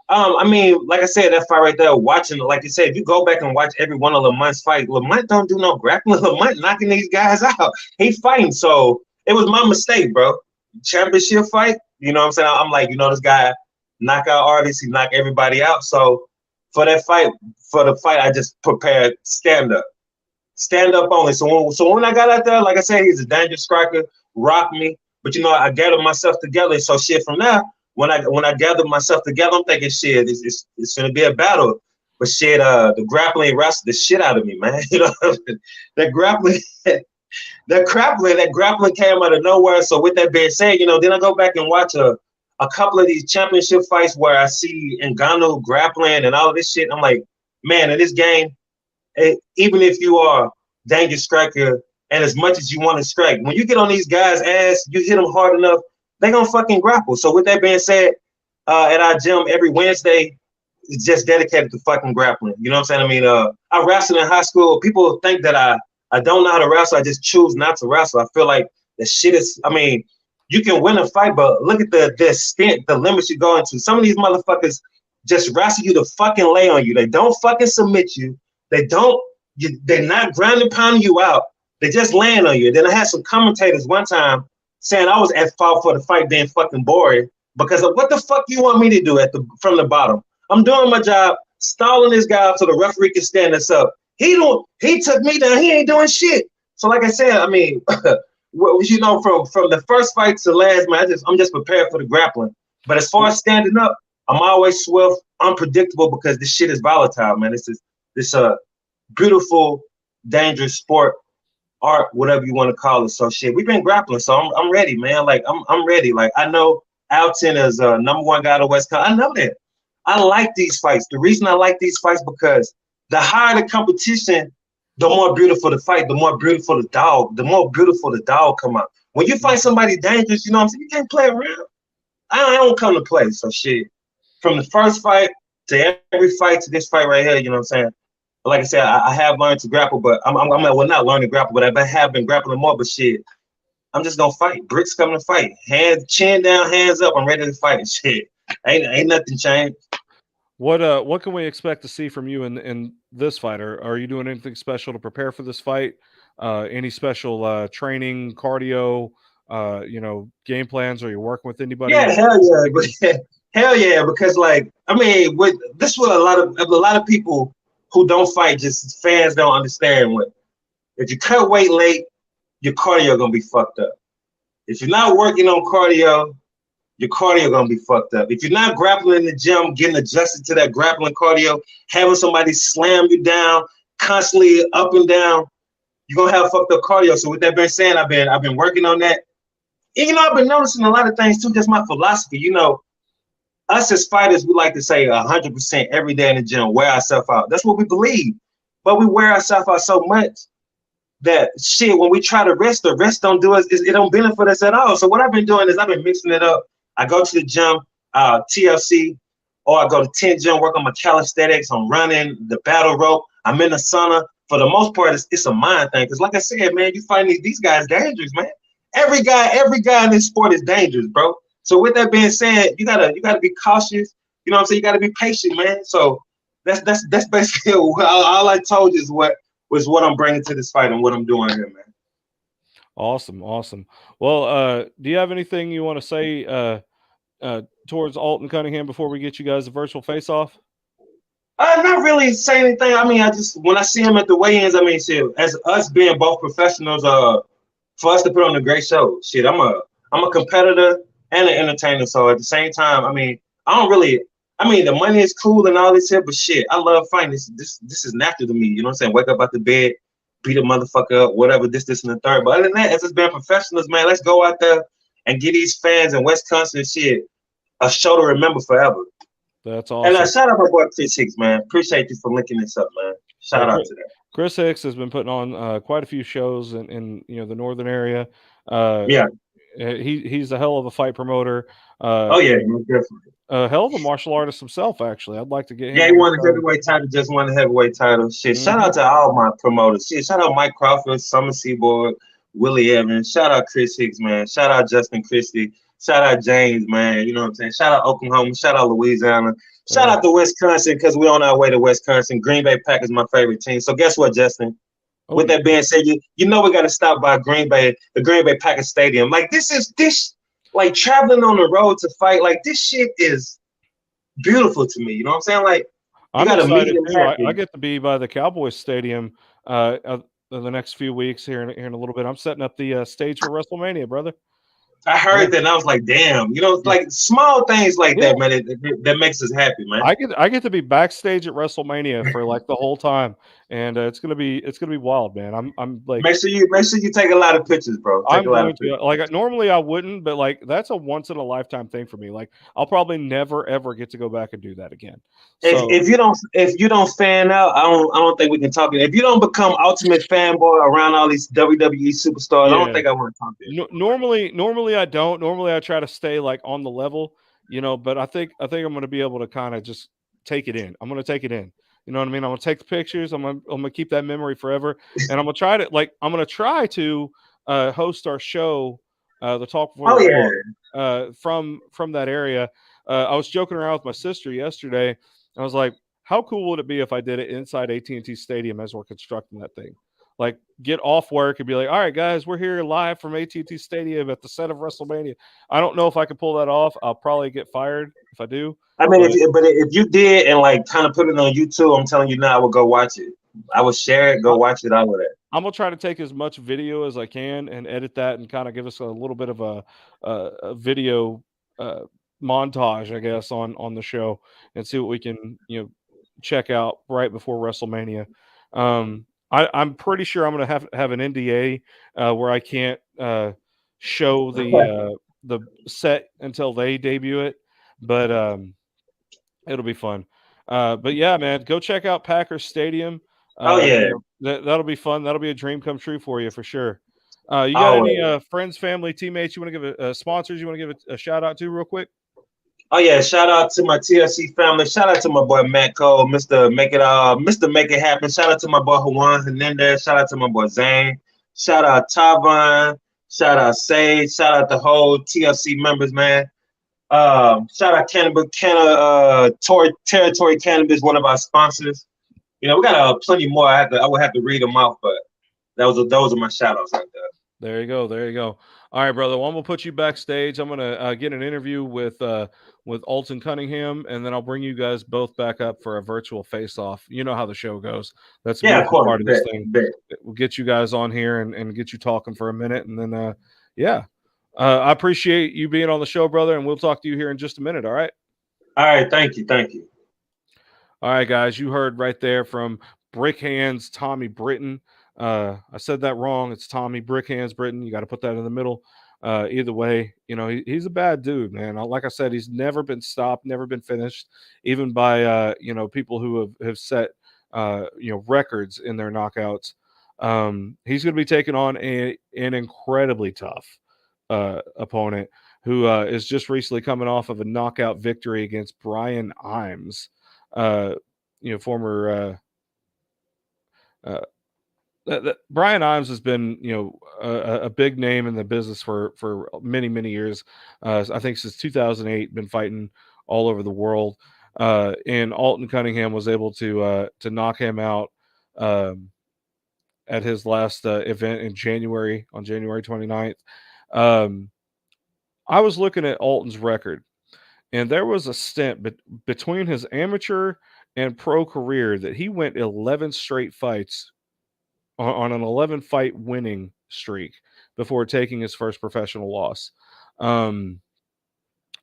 I mean, like I said, that fight right there, watching, like you said, if you go back and watch every one of Lamont's fight, Lamont don't do no grappling. Lamont knocking these guys out. He fighting. So it was my mistake, bro. Championship fight, you know what I'm saying? I'm like, this guy, knockout artist, he knocked everybody out. So for the fight, I just prepared stand up only. So when I got out there, like I said, he's a dangerous striker, rocked me. But I gathered myself together. So shit, from there, when I gathered myself together, I'm thinking, shit, it's gonna be a battle. But shit, the grappling wrestled the shit out of me, man. That grappling came out of nowhere. So with that being said, then I go back and watch a couple of these championship fights where I see Ngannou grappling and all of this shit. I'm like, man, in this game, even if you are dangerous striker and as much as you want to strike, when you get on these guys' ass, you hit them hard enough, they're gonna fucking grapple. So with that being said, at our gym every Wednesday, it's just dedicated to fucking grappling. You know what I'm saying? I mean, I wrestled in high school. People think that I don't know how to wrestle. I just choose not to wrestle. I feel like the shit is, I mean, you can win a fight, but look at the extent, the limits you go into. Some of these motherfuckers just wrestle you to fucking lay on you. They don't fucking submit you. They're not grounding pounding you out. They just laying on you. Then I had some commentators one time saying I was at fault for the fight being fucking boring because of what the fuck you want me to do from the bottom. I'm doing my job. stalling this guy up so the referee can stand us up. He took me down. He ain't doing shit. So like I said, I mean, you know, from the first fight to the last man, I'm just prepared for the grappling. But as far as standing up, I'm always swift, unpredictable because this shit is volatile, man. This beautiful, dangerous sport, art, whatever you want to call it. So shit, we've been grappling, so I'm ready, man. Like I'm ready. Like I know Alton is number one guy to West Coast. I know that. I like these fights. The reason I like these fights because the higher the competition, the more beautiful the fight, the more beautiful the dog come out. When you fight somebody dangerous, you know what I'm saying? You can't play around. I don't come to play. So shit. From the first fight to every fight to this fight right here, you know what I'm saying? Like I said, I have learned to grapple, but I'm well, not learning to grapple, but I have been grappling more. But shit, I'm just gonna fight. Bricks coming to fight. Hands, chin down, hands up. I'm ready to fight. Shit, ain't nothing changed. What can we expect to see from you in this fight? Are you doing anything special to prepare for this fight? Any special training, cardio, you know, game plans? Are you working with anybody? Yeah, hell yeah, but hell yeah, because like I mean, with this, what a lot of people who don't fight, just fans don't understand. What if you cut weight late, your cardio gonna be fucked up. If you're not working on cardio, your cardio gonna be fucked up. If you're not grappling in the gym, getting adjusted to that grappling cardio, having somebody slam you down constantly up and down, you're gonna have fucked up cardio. So with that being said, I've been working on that. And, you know, I've been noticing a lot of things too. Just my philosophy. You know, us as fighters, we like to say 100% every day in the gym, wear ourselves out. That's what we believe. But we wear ourselves out so much that shit, when we try to rest, the rest don't do us. It don't benefit us at all. So what I've been doing is I've been mixing it up. I go to the gym, TLC, or I go to 10 gym, work on my calisthenics. I'm running the battle rope. I'm in the sauna. For the most part, it's a mind thing. Because like I said, man, you find these guys dangerous, man. Every guy in this sport is dangerous, bro. So with that being said, you gotta be cautious. You know what I'm saying? You gotta be patient, man. So that's basically all I told you is what I'm bringing to this fight and what I'm doing here, man. Awesome. Well, do you have anything you want to say towards Alton Cunningham before we get you guys a virtual face-off? Not really say anything. I mean, when I see him at the weigh-ins, I mean, shit, as us being both professionals, for us to put on a great show, shit, I'm a competitor and an entertainer. So at the same time, I mean, the money is cool and all this shit, but shit, I love fighting. This is natural to me. You know what I'm saying? Wake up out the bed, beat a motherfucker up, whatever, this, and the third. But other than that, as it's been professionals, man, let's go out there and give these fans in Wisconsin shit a show to remember forever. That's awesome. And shout out my boy Chris Hicks, man. Appreciate you for linking this up, man. Shout out to that. Chris Hicks has been putting on quite a few shows in you know the northern area. Yeah, he's a hell of a fight promoter. Oh yeah, definitely. A hell of a martial artist himself, actually. I'd like to get him. Yeah, he won the heavyweight title, just won the heavyweight title. Shit, shout out to all my promoters. Shit, shout out Mike Crawford, Summer Seaboard, Willie Evans. Shout out Chris Hicks, man. Shout out Justin Christie. Shout out James, man. You know what I'm saying? Shout out Oklahoma. Shout out Louisiana. Shout out to Wisconsin because we're on our way to Wisconsin. Green Bay Packers my favorite team. So guess what, Justin? With that being said, you know we got to stop by the Green Bay Packers Stadium. Like like traveling on the road to fight. Like this shit is beautiful to me. You know what I'm saying? Like I'm excited too. I get to be by the Cowboys Stadium the next few weeks here in a little bit. I'm setting up the stage for WrestleMania, brother. I heard that and I was like, damn, you know, like small things like that, man, that makes us happy, man. I get to be backstage at WrestleMania for like the whole time, and it's gonna be wild, man. I'm like, make sure you take a lot of pictures, bro. Like normally I wouldn't, but like that's a once in a lifetime thing for me. Like I'll probably never ever get to go back and do that again. So, if you don't fan out, I don't think we can talk. If you don't become ultimate fanboy around all these WWE superstars, I don't think I want to talk to you. Normally I don't. Normally I try to stay like on the level, you know. But I think I'm going to be able to kind of just take it in. I'm going to take it in. You know what I mean? I'm going to take the pictures. I'm going to keep that memory forever, and I'm going to try to host our show, the Talk Before the Walk, from that area. I was joking around with my sister yesterday. I was like, how cool would it be if I did it inside AT&T Stadium as we're constructing that thing? like get off work and be like, all right, guys, we're here live from AT&T Stadium at the set of WrestleMania. I don't know if I can pull that off. I'll probably get fired if I do. I mean, But if you did and like kind of put it on YouTube, I'm telling you now, I would go watch it. I would share it, go watch it, all of that. I'm gonna try to take as much video as I can and edit that and kind of give us a little bit of a video montage, I guess, on the show and see what we can check out right before WrestleMania. I'm pretty sure I'm gonna have an NDA where I can't show the set until they debut it, but it'll be fun. But yeah, man, go check out Packers Stadium. Oh yeah, That'll be fun. That'll be a dream come true for you for sure. You got always. any friends, family, teammates you want to give sponsors you want to give a shout out to real quick? Oh yeah, shout out to my TLC family. Shout out to my boy Matt Cole, Mr. Make It Happen. Shout out to my boy Juan Hernandez. Shout out to my boy Zane. Shout out Tavon. Shout out Sage. Shout out the whole TLC members, man. Shout out Territory Cannabis, one of our sponsors. We got plenty more. I would have to read them out, but those are my shout outs right there. There you go. There you go. All right, brother. Well, I'm gonna put you backstage. I'm gonna get an interview with Alton Cunningham, and then I'll bring you guys both back up for a virtual face-off. You know how the show goes. That's the beautiful part of this thing. We'll get you guys on here and get you talking for a minute, and then I appreciate you being on the show, brother, and we'll talk to you here in just a minute. All right. All right. Thank you. Thank you. All right, guys. You heard right there from Brick Hands Tommie Britton. I said that wrong. It's Tommie Brick Hands Britton. You got to put that in the middle. Either way, he's a bad dude, man. Like I said, he's never been stopped, never been finished, even by people who have set records in their knockouts. He's going to be taking on an incredibly tough opponent who is just recently coming off of a knockout victory against Brian Imes, former Brian Imes has been, a big name in the business for many, many years. I think since 2008, been fighting all over the world. And Alton Cunningham was able to knock him out at his last event on January 29th. I was looking at Alton's record, and there was a stint between his amateur and pro career that he went 11 straight fights on an 11 fight winning streak before taking his first professional loss. And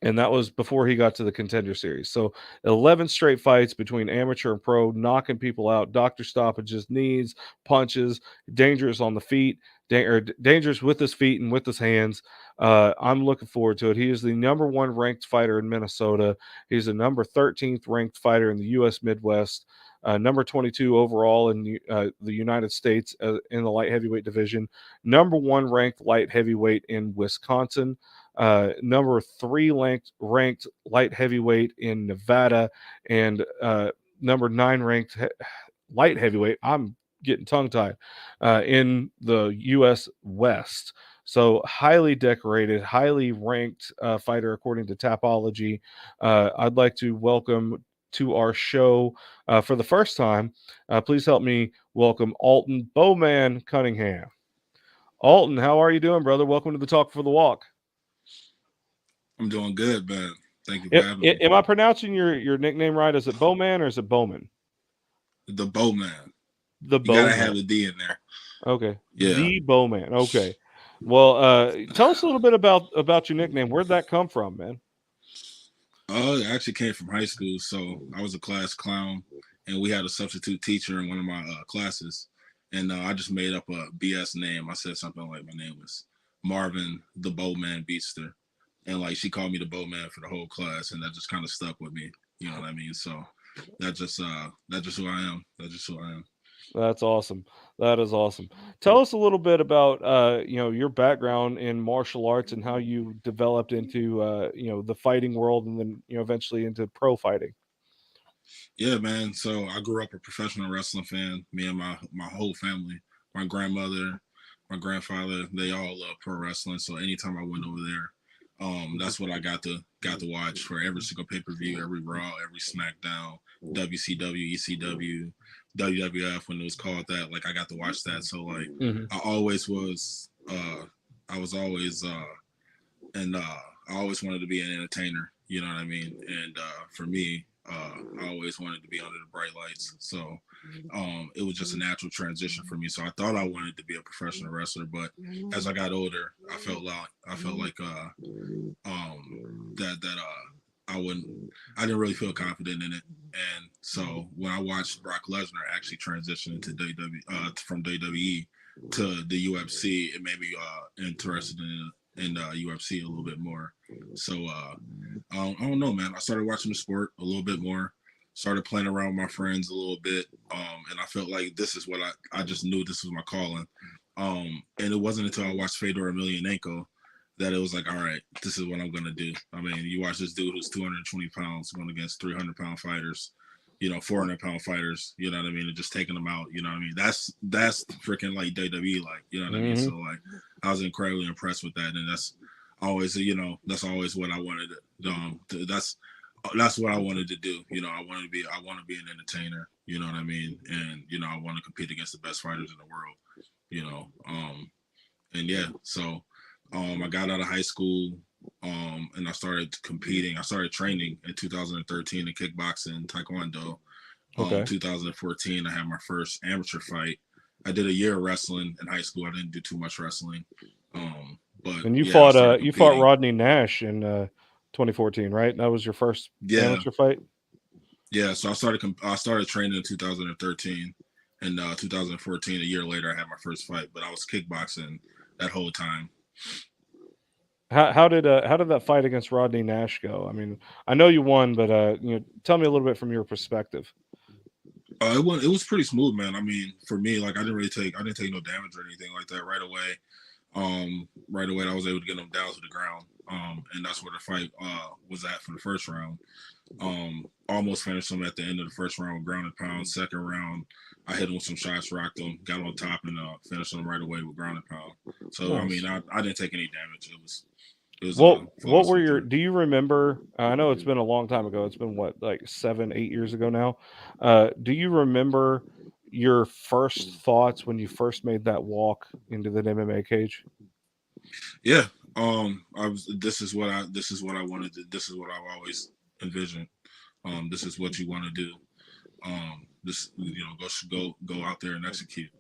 that was before he got to the Contender Series. So 11 straight fights between amateur and pro, knocking people out, doctor stoppages, knees, punches, dangerous on the feet, dangerous with his feet and with his hands. I'm looking forward to it. He is the number 1 ranked fighter in Minnesota. He's the number 13th ranked fighter in the U.S. Midwest. Number 22 overall in the United States in the light heavyweight division. Number 1 ranked light heavyweight in Wisconsin. Number 3 ranked light heavyweight in Nevada, and number 9 ranked light heavyweight. I'm getting tongue-tied in the U.S. West. So highly decorated, highly ranked fighter according to Tapology. I'd like to welcome to our show for the first time. Please help me welcome Alton Bowman Cunningham. Alton, how are you doing, brother? Welcome to the Talk for the Walk. I'm doing good, man. Thank you for having me. Am I pronouncing your nickname right? Is it Bowman or is it Bowman? The Bowman. The You Bowman. gotta have the D in there. Okay. Yeah. The Bowman. Okay. Well, tell us a little bit about your nickname. Where'd that come from, man? Oh, it actually came from high school. So I was a class clown, and we had a substitute teacher in one of my classes, and I just made up a BS name. I said something like my name was Marvin the Bowman Beatster, and like she called me the Bowman for the whole class, and that just kind of stuck with me. You know what I mean? So that's just who I am. That's just who I am. That's awesome. That is awesome. Tell us a little bit about your background in martial arts and how you developed into the fighting world and then eventually into pro fighting. Yeah, man. So I grew up a professional wrestling fan. Me and my whole family, my grandmother, my grandfather, they all love pro wrestling. So anytime I went over there, that's what I got to watch for every single pay-per-view, every Raw, every SmackDown, WCW, ECW, WWF when it was called that. Like I got to watch that. So like Mhm. I always was I was always and I always wanted to be an entertainer, you know what I mean? And for me, I always wanted to be under the bright lights. So it was just a natural transition for me. So I thought I wanted to be a professional wrestler, but as I got older, I felt like I didn't really feel confident in it. And so when I watched Brock Lesnar actually transition into from WWE to the UFC, it made me interested in UFC a little bit more. So I don't know, man. I started watching the sport a little bit more, started playing around with my friends a little bit, and I felt like this is what I just knew this was my calling. And it wasn't until I watched Fedor Emelianenko that it was like, all right, this is what I'm gonna do. I mean, you watch this dude who's 220 pounds going against 300-pound fighters, 400-pound fighters, you know what I mean, and just taking them out, you know what I mean. That's freaking like WWE, like, you know what I mean. So like, I was incredibly impressed with that, and that's always, that's always what I wanted to. That's what I wanted to do. I want to be an entertainer. You know what I mean, and I want to compete against the best fighters in the world. And yeah, so. I got out of high school and I started competing. I started training in 2013 in kickboxing and taekwondo. Okay. 2014, I had my first amateur fight. I did a year of wrestling in high school. I didn't do too much wrestling. But and you yeah, fought Rodney Nash in 2014, right? That was your first amateur fight? Yeah, so I started training in 2013. And 2014, a year later, I had my first fight. But I was kickboxing that whole time. How did that fight against Rodney Nash go? I mean, I know you won, but tell me a little bit from your perspective. It was pretty smooth, man. I mean, for me, like I didn't take no damage or anything like that right away. Right away, I was able to get him down to the ground. And that's where the fight was at for the first round. Almost finished him at the end of the first round with ground and pound. Second round, I hit him with some shots, rocked him, got on top, and finished him right away with ground and pound. So nice. I mean, I didn't take any damage. It was what were your? Do you remember? I know it's been a long time ago. It's been what, like 7-8 years ago now. Do you remember your first thoughts when you first made that walk into the MMA cage? Yeah. This is what I wanted to. This is what I've always envisioned. This is what you want to do. Go out there and execute.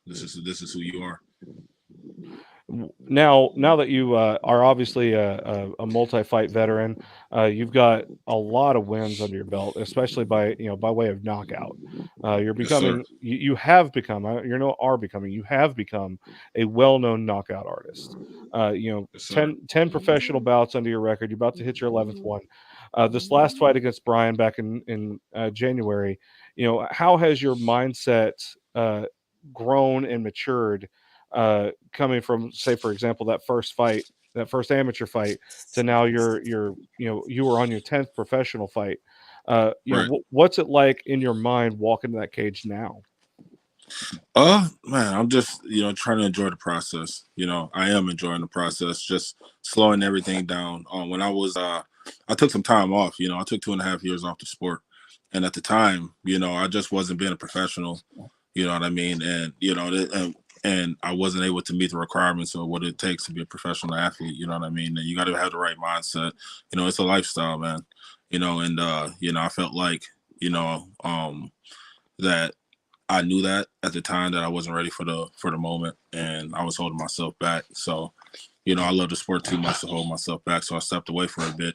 This is who you are. Now that you are obviously a multi-fight veteran, you've got a lot of wins under your belt, especially by way of knockout. You're becoming, you have become a well-known knockout artist. 10 professional bouts under your record. You're about to hit your 11th one. This last fight against Brian back in January, how has your mindset grown and matured? Coming from, say, for example, that first amateur fight to now you were on your 10th professional fight. Right. What's it like in your mind walking to that cage now? Man, I'm just trying to enjoy the process. I am enjoying the process, just slowing everything down. When I was I took some time off. I took 2.5 years off the sport, and at the time, I just wasn't being a professional. You know what I mean? And and I wasn't able to meet the requirements of what it takes to be a professional athlete. You know what I mean? And you got to have the right mindset. It's a lifestyle, man. And I felt like, that I knew that at the time that I wasn't ready for the moment, and I was holding myself back. So, I love the sport too much to hold myself back. So I stepped away for a bit,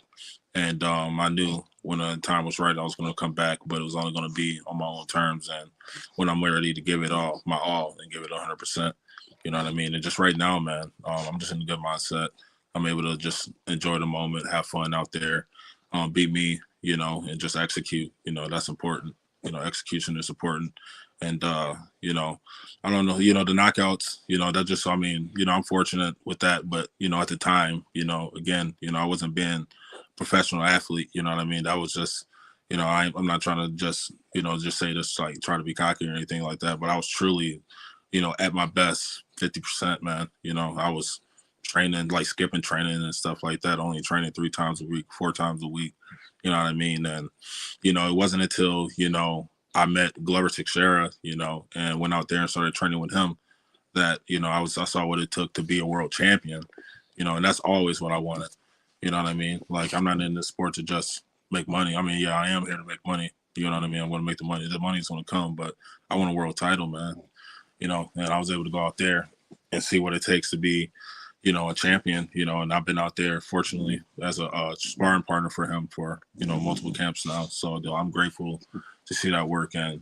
and I knew when the time was right, I was going to come back, but it was only going to be on my own terms. And when I'm ready to give it my all and give it 100%, you know what I mean? And just right now, man, I'm just in a good mindset. I'm able to just enjoy the moment, have fun out there, be me, and just execute. That's important. Execution is important. And, I don't know, the knockouts, that just, I'm fortunate with that. But, at the time, again, I wasn't being professional athlete, you know what I mean? That was just, I'm not trying to just say this, like try to be cocky or anything like that, but I was truly, at my best 50%, man. I was training, like skipping training and stuff like that, only training 3 times a week, 4 times a week, you know what I mean? And, it wasn't until, I met Glover Teixeira, and went out there and started training with him, that, I saw what it took to be a world champion, and that's always what I wanted. You know what I mean? Like, I'm not in this sport to just make money. I mean, yeah, I am here to make money. You know what I mean? I want to make the money. The money's going to come, but I want a world title, man. And I was able to go out there and see what it takes to be, a champion, and I've been out there, fortunately, as a sparring partner for him for, multiple camps now. So I'm grateful to see that work. And,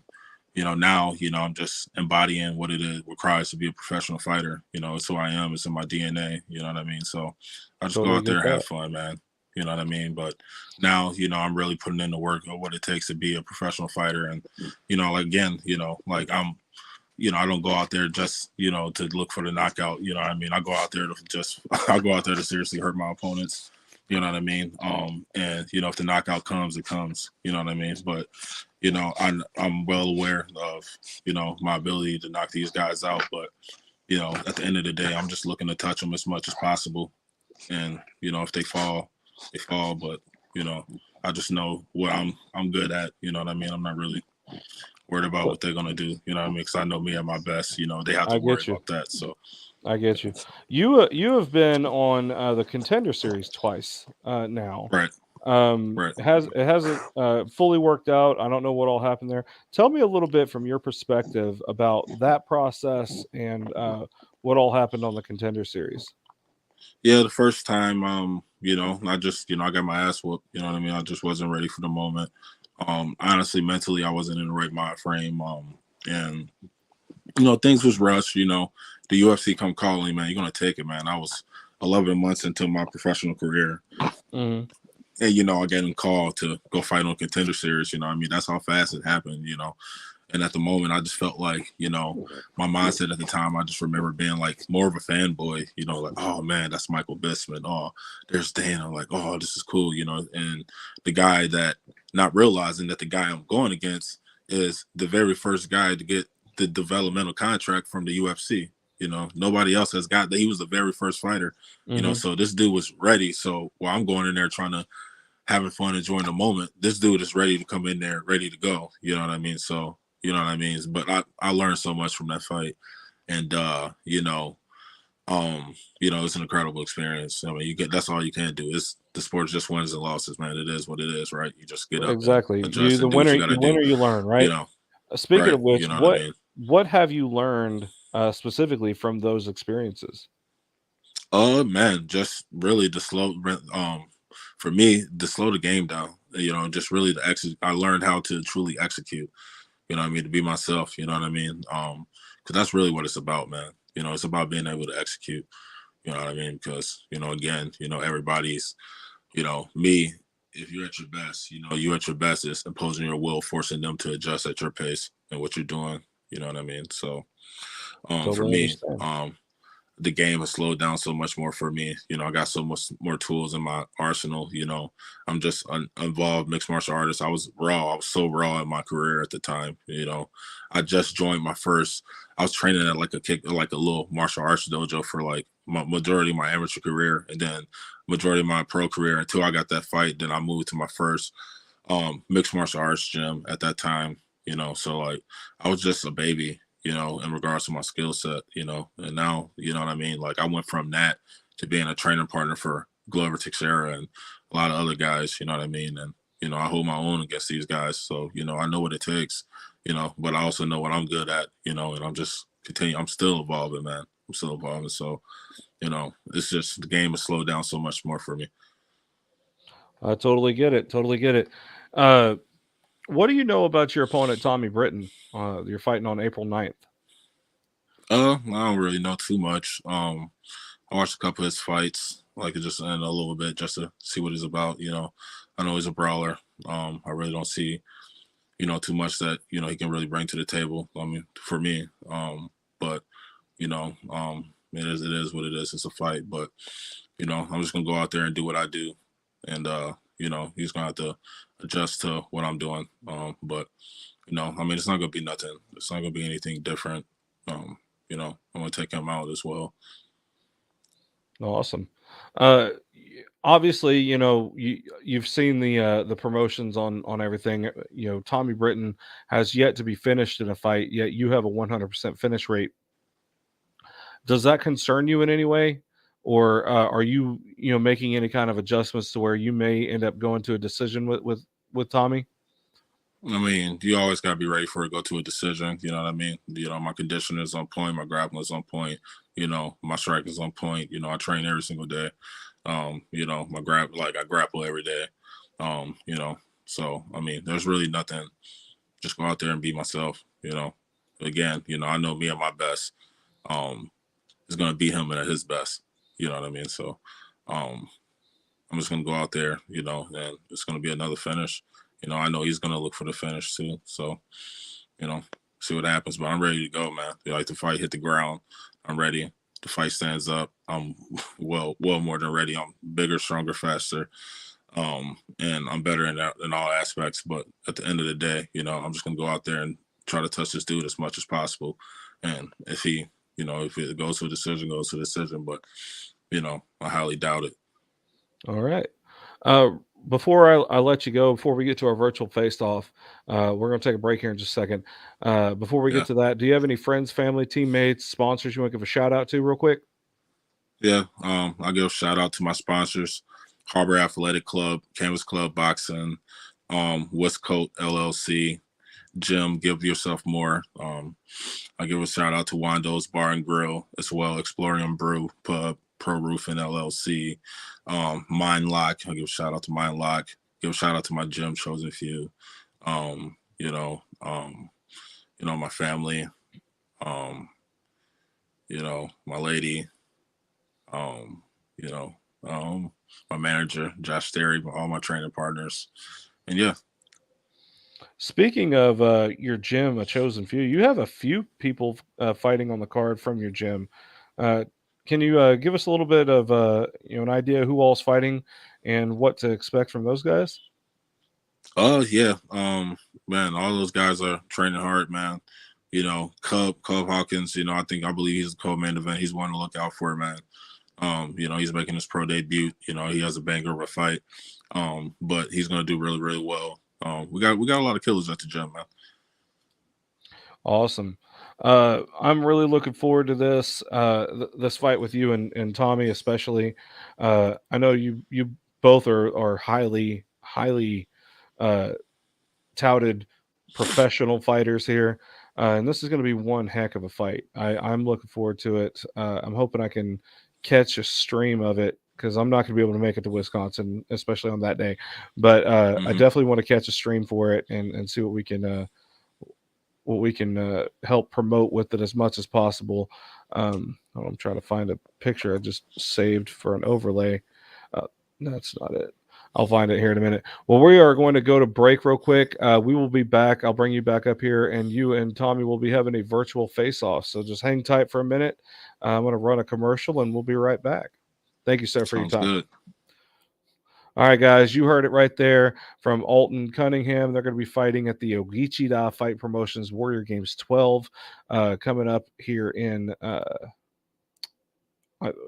now, I'm just embodying what it requires to be a professional fighter. It's who I am. It's in my DNA. You know what I mean? So I just go out there and have fun, man. You know what I mean? But now, I'm really putting in the work of what it takes to be a professional fighter. And, like, again, like I don't go out there just, to look for the knockout. You know what I mean? I go out there to seriously hurt my opponents. You know what I mean? And, if the knockout comes, it comes. You know what I mean? But, I'm well aware of, my ability to knock these guys out. But, at the end of the day, I'm just looking to touch them as much as possible. And, if they fall, they fall. But, I just know what I'm good at. You know what I mean? I'm not really worried about what they're gonna do. You know what I mean? Because I know me at my best. They have to worry about that. So I get you. You have been on the Contender Series twice now. Right. Right. It hasn't fully worked out. I don't know what all happened there. Tell me a little bit from your perspective about that process and what all happened on the Contender Series. Yeah, the first time, I just, I got my ass whooped. You know what I mean? I just wasn't ready for the moment. Honestly, mentally, I wasn't in the right mind frame. And things was rushed. The UFC come calling, man. You're gonna take it, man. I was 11 months into my professional career. Mm-hmm. And, I get a call to go fight on Contender Series. I mean, that's how fast it happened, And at the moment, I just felt like, my mindset at the time, I just remember being like more of a fanboy, like, oh, man, that's Michael Bisping. Oh, there's Dana. Like, oh, this is cool, And the guy that, not realizing that the guy I'm going against is the very first guy to get the developmental contract from the UFC. Nobody else has got that. He was the very first fighter, so this dude was ready. So while I'm going in there trying to having fun, enjoying the moment, this dude is ready to come in there, ready to go. You know what I mean? So, you know what I mean? But I learned so much from that fight. And, it's an incredible experience. I mean, that's all you can do. The sport just wins and losses, man. It is what it is, right? You just get up. Exactly. And You the winner, you learn, right? Speaking right. of which, What I mean? What have you learned specifically from those experiences? Man, just really for me, to slow the game down, just really to execute. I learned how to truly execute, what I mean, to be myself, you know what I mean? Because that's really what it's about, man. It's about being able to execute, you know what I mean? Because, again, everybody's, me, if you're at your best, you at your best is imposing your will, forcing them to adjust at your pace and what you're doing, you know what I mean? So for me, the game has slowed down so much more for me. I got so much more tools in my arsenal. I'm just an involved mixed martial artist. I was raw. I was so raw in my career at the time. I just joined I was training at like a little martial arts dojo for like majority of my amateur career, and then majority of my pro career until I got that fight. Then I moved to my first mixed martial arts gym at that time. So like I was just a baby, in regards to my skill set, and now, you know what I mean? Like I went from that to being a training partner for Glover Teixeira and a lot of other guys, you know what I mean? And, I hold my own against these guys. So, I know what it takes, but I also know what I'm good at, and I'm just I'm still evolving, man. I'm still evolving. So, it's just the game has slowed down so much more for me. I totally get it. Totally get it. What do you know about your opponent, Tommie Britton? You're fighting on April 9th. I don't really know too much. I watched a couple of his fights, like just in a little bit, just to see what he's about. I know he's a brawler. I really don't see, too much that he can really bring to the table. I mean, for me, but it is what it is. It's a fight, but I'm just gonna go out there and do what I do, and he's gonna have to adjust to what I'm doing. But I mean, it's not gonna be nothing. It's not gonna be anything different. I'm gonna take him out as well. Awesome. obviously, you've seen the promotions on everything. Tommy Britton has yet to be finished in a fight, yet you have a 100% finish rate. Does that concern you in any way, or are you making any kind of adjustments to where you may end up going to a decision with Tommy? I mean, you always got to be ready for it, go to a decision. You know what I mean? My conditioning is on point. My grappling is on point. My strike is on point. I train every single day. My I grapple every day. So, I mean, there's really nothing. Just go out there and be myself, Again, I know me at my best. Is going to beat him at his best. You know what I mean? So, I'm just going to go out there, and it's going to be another finish. I know he's going to look for the finish too. So, see what happens. But I'm ready to go, man. Like the fight hit the ground. I'm ready. The fight stands up. I'm well more than ready. I'm bigger, stronger, faster. And I'm better in all aspects. But at the end of the day, I'm just going to go out there and try to touch this dude as much as possible. And if it goes to a decision, goes to a decision. But, I highly doubt it. All right. Before I let you go, before we get to our virtual face-off, we're going to take a break here in just a second. Before we get to that, do you have any friends, family, teammates, sponsors you want to give a shout-out to real quick? Yeah, I'll give a shout-out to my sponsors, Harbor Athletic Club, Canvas Club Boxing, Westcoat LLC, Gym, Give Yourself More. I'll give a shout-out to Wando's Bar and Grill as well, Explorium Brew Pub, Pro Roofing LLC, Mind Lock. I'll give a shout out to Mind Lock. Give a shout out to my gym, Chosen Few. My family. My lady. My manager, Josh Sterry, all my training partners, and yeah. Speaking of your gym, A Chosen Few, you have a few people fighting on the card from your gym. Can you give us a little bit of an idea who all's fighting and what to expect from those guys? Oh yeah, man, all those guys are training hard, man. Cub Hawkins. I believe he's a co-main event. He's one to look out for, man. He's making his pro debut. He has a banger of a fight, but he's gonna do really, really well. We got a lot of killers at the gym, man. Awesome. I'm really looking forward to this this fight with you and Tommy, especially. I know you both are highly touted professional fighters here, and this is going to be one heck of a fight. I'm looking forward to it. I'm hoping I can catch a stream of it because I'm not going to be able to make it to Wisconsin, especially on that day. But I definitely want to catch a stream for it and see what we can help promote with it as much as possible. I'm trying to find a picture I just saved for an overlay. That's not it. I'll find it here in a minute. Well, we are going to go to break real quick. We will be back. I'll bring you back up here, and you and Tommy will be having a virtual face-off. So just hang tight for a minute. I'm going to run a commercial, and we'll be right back. Thank you, sir, for your time. Good. All right, guys, you heard it right there from Alton Cunningham. They're going to be fighting at the Ogitchidaa Fight Promotions Warrior Games 12 coming up here in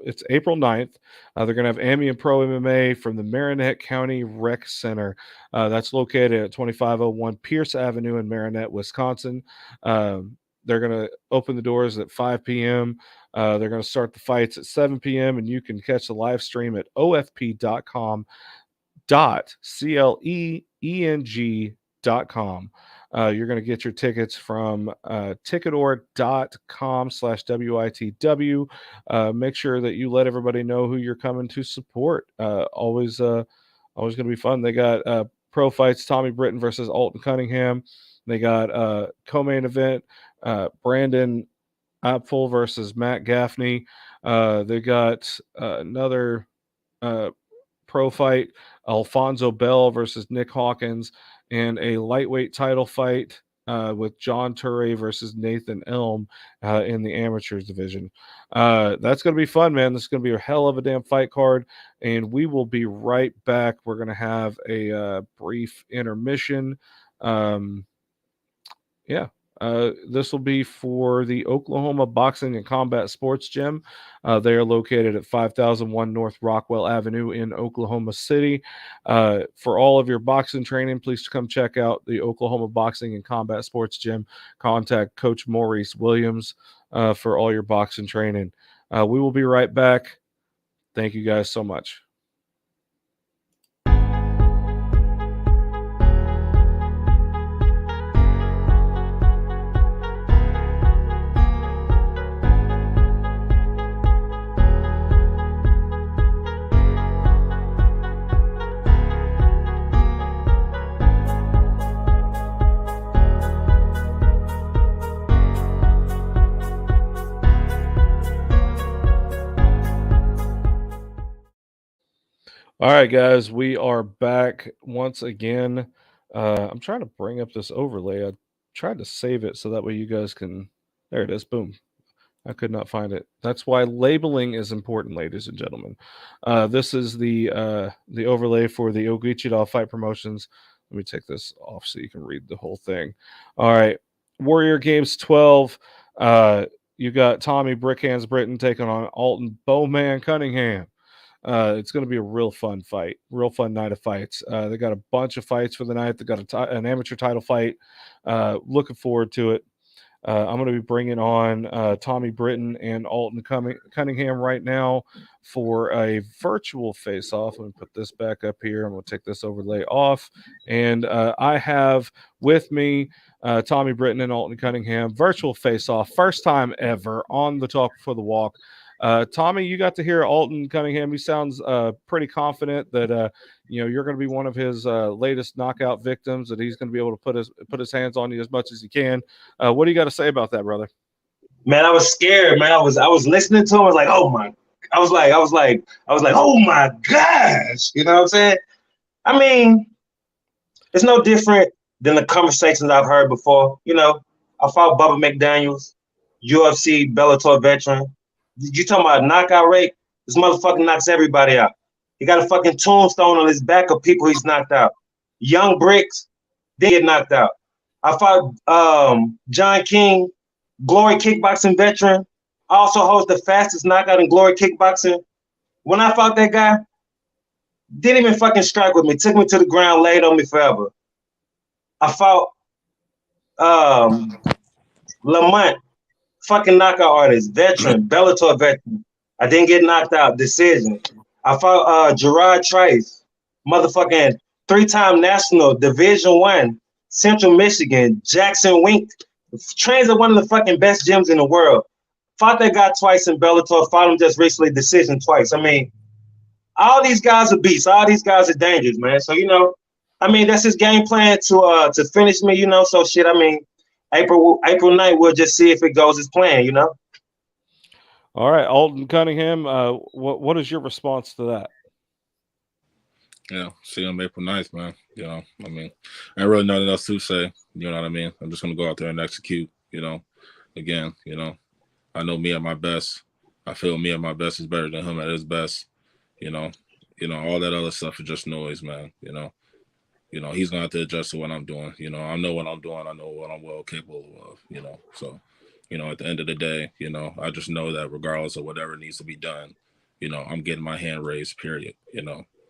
it's April 9th. They're going to have AMI and Pro MMA from the Marinette County Rec Center. That's located at 2501 Pierce Avenue in Marinette, Wisconsin. They're going to open the doors at 5 p.m. They're going to start the fights at 7 p.m. and you can catch the live stream at ofp.com.cleeng.com. You're going to get your tickets from ticketor.com/WITW. Make sure that you let everybody know who you're coming to support. Always going to be fun. They got pro fights, Tommy Britton versus Alton Cunningham. They got co-main event, Brandon Apfel versus Matt Gaffney. They got another pro fight, Alfonso Bell versus Nick Hawkins, and a lightweight title fight with John Turre versus Nathan Elm in the amateurs division. That's going to be fun, man. This is going to be a hell of a damn fight card, and we will be right back. We're going to have a brief intermission. Yeah, This will be for the Oklahoma Boxing and Combat Sports Gym. They are located at 5001 North Rockwell Avenue in Oklahoma City. For all of your boxing training, please come check out the Oklahoma Boxing and Combat Sports Gym. Contact Coach Maurice Williams for all your boxing training. We will be right back. Thank you guys so much. All right, guys, we are back once again. I'm trying to bring up this overlay. I tried to save it so that way you guys can. There it is. Boom. I could not find it. That's why labeling is important, ladies and gentlemen. This is the overlay for the Ogitchidaa fight promotions. Let me take this off so you can read the whole thing. All right, Warrior Games 12. You got Tommie Brickhands Britton taking on Alton Bowman Cunningham. It's going to be a real fun fight, real fun night of fights. They got a bunch of fights for the night. They got an amateur title fight. Looking forward to it. I'm going to be bringing on Tommie Britton and Alton Cunningham right now for a virtual face-off. Let me put this back up here. I'm going to take this overlay off. And I have with me Tommie Britton and Alton Cunningham, virtual face-off, first time ever on the Talk Before the Walk. Tommie, you got to hear Alton Cunningham. He sounds pretty confident that you're going to be one of his latest knockout victims, that he's going to be able to put his hands on you as much as he can. What do you got to say about that, brother? Man, I was scared, man. I was listening to him. I was like, oh my, I was like, oh my gosh. You know what I'm saying? I mean, it's no different than the conversations I've heard before. You know, I fought Bubba McDaniels, UFC, Bellator veteran. You talking about knockout rate? This motherfucker knocks everybody out. He got a fucking tombstone on his back of people he's knocked out. Young Bricks, they get knocked out. I fought John King, Glory Kickboxing veteran, also holds the fastest knockout in Glory Kickboxing. When I fought that guy, didn't even fucking strike with me. Took me to the ground, laid on me forever. I fought Lamont, fucking knockout artist, veteran, Bellator veteran. I didn't get knocked out, decision. I fought Gerard Trice, motherfucking 3-time national, Division I, Central Michigan, Jackson Wink. Trains at one of the fucking best gyms in the world. Fought that guy twice in Bellator, fought him just recently, decision twice. I mean, all these guys are beasts. All these guys are dangerous, man. So, I mean, that's his game plan to finish me, So shit, I mean, April 9th, we'll just see if it goes as planned, All right, Alton Cunningham, what is your response to that? Yeah, see him April 9th, man. I mean, I ain't really nothing else to say. You know what I mean? I'm just gonna go out there and execute. Again, I know me at my best. I feel me at my best is better than him at his best. All that other stuff is just noise, man. He's gonna have to adjust to what I'm doing. I know what I'm doing. I know what I'm well capable of. So, at the end of the day, I just know that regardless of whatever needs to be done, I'm getting my hand raised. Period.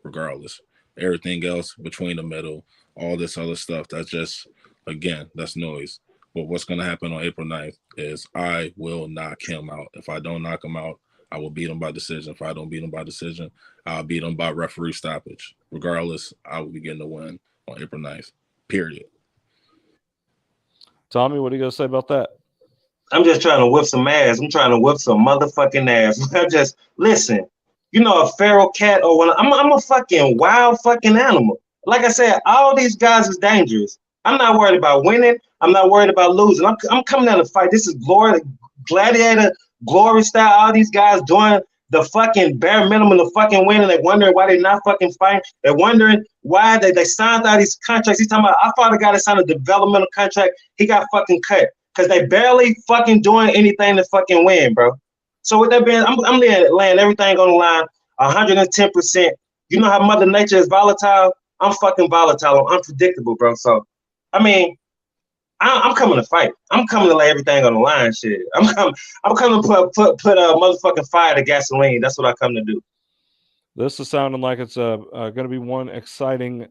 Regardless, everything else between the middle, all this other stuff, that's just, again, that's noise. But what's gonna happen on April 9th is I will knock him out. If I don't knock him out, I will beat him by decision. If I don't beat him by decision, I'll beat him by referee stoppage. Regardless, I will be getting the win on April 9th, period. Tommie, what are you going to say about that? I'm just trying to whip some ass. I'm trying to whip some motherfucking ass. Listen, a feral cat or when I'm a fucking wild fucking animal. Like I said, all these guys is dangerous. I'm not worried about winning. I'm not worried about losing. I'm coming out to fight. This is glory, gladiator, glory style. All these guys doing the fucking bare minimum to fucking win, and they're wondering why they're not fucking fighting. They're wondering why they signed all these contracts. He's talking about, I fought a guy that signed a developmental contract. He got fucking cut because they barely fucking doing anything to fucking win, bro. So with that being, I'm laying everything on the line, 110%. You know how Mother Nature is volatile? I'm fucking volatile. I'm unpredictable, bro. So, I mean, I'm coming to fight. I'm coming to lay everything on the line. Shit. I'm coming to put a motherfucking fire to gasoline. That's what I come to do. This is sounding like it's going to be one exciting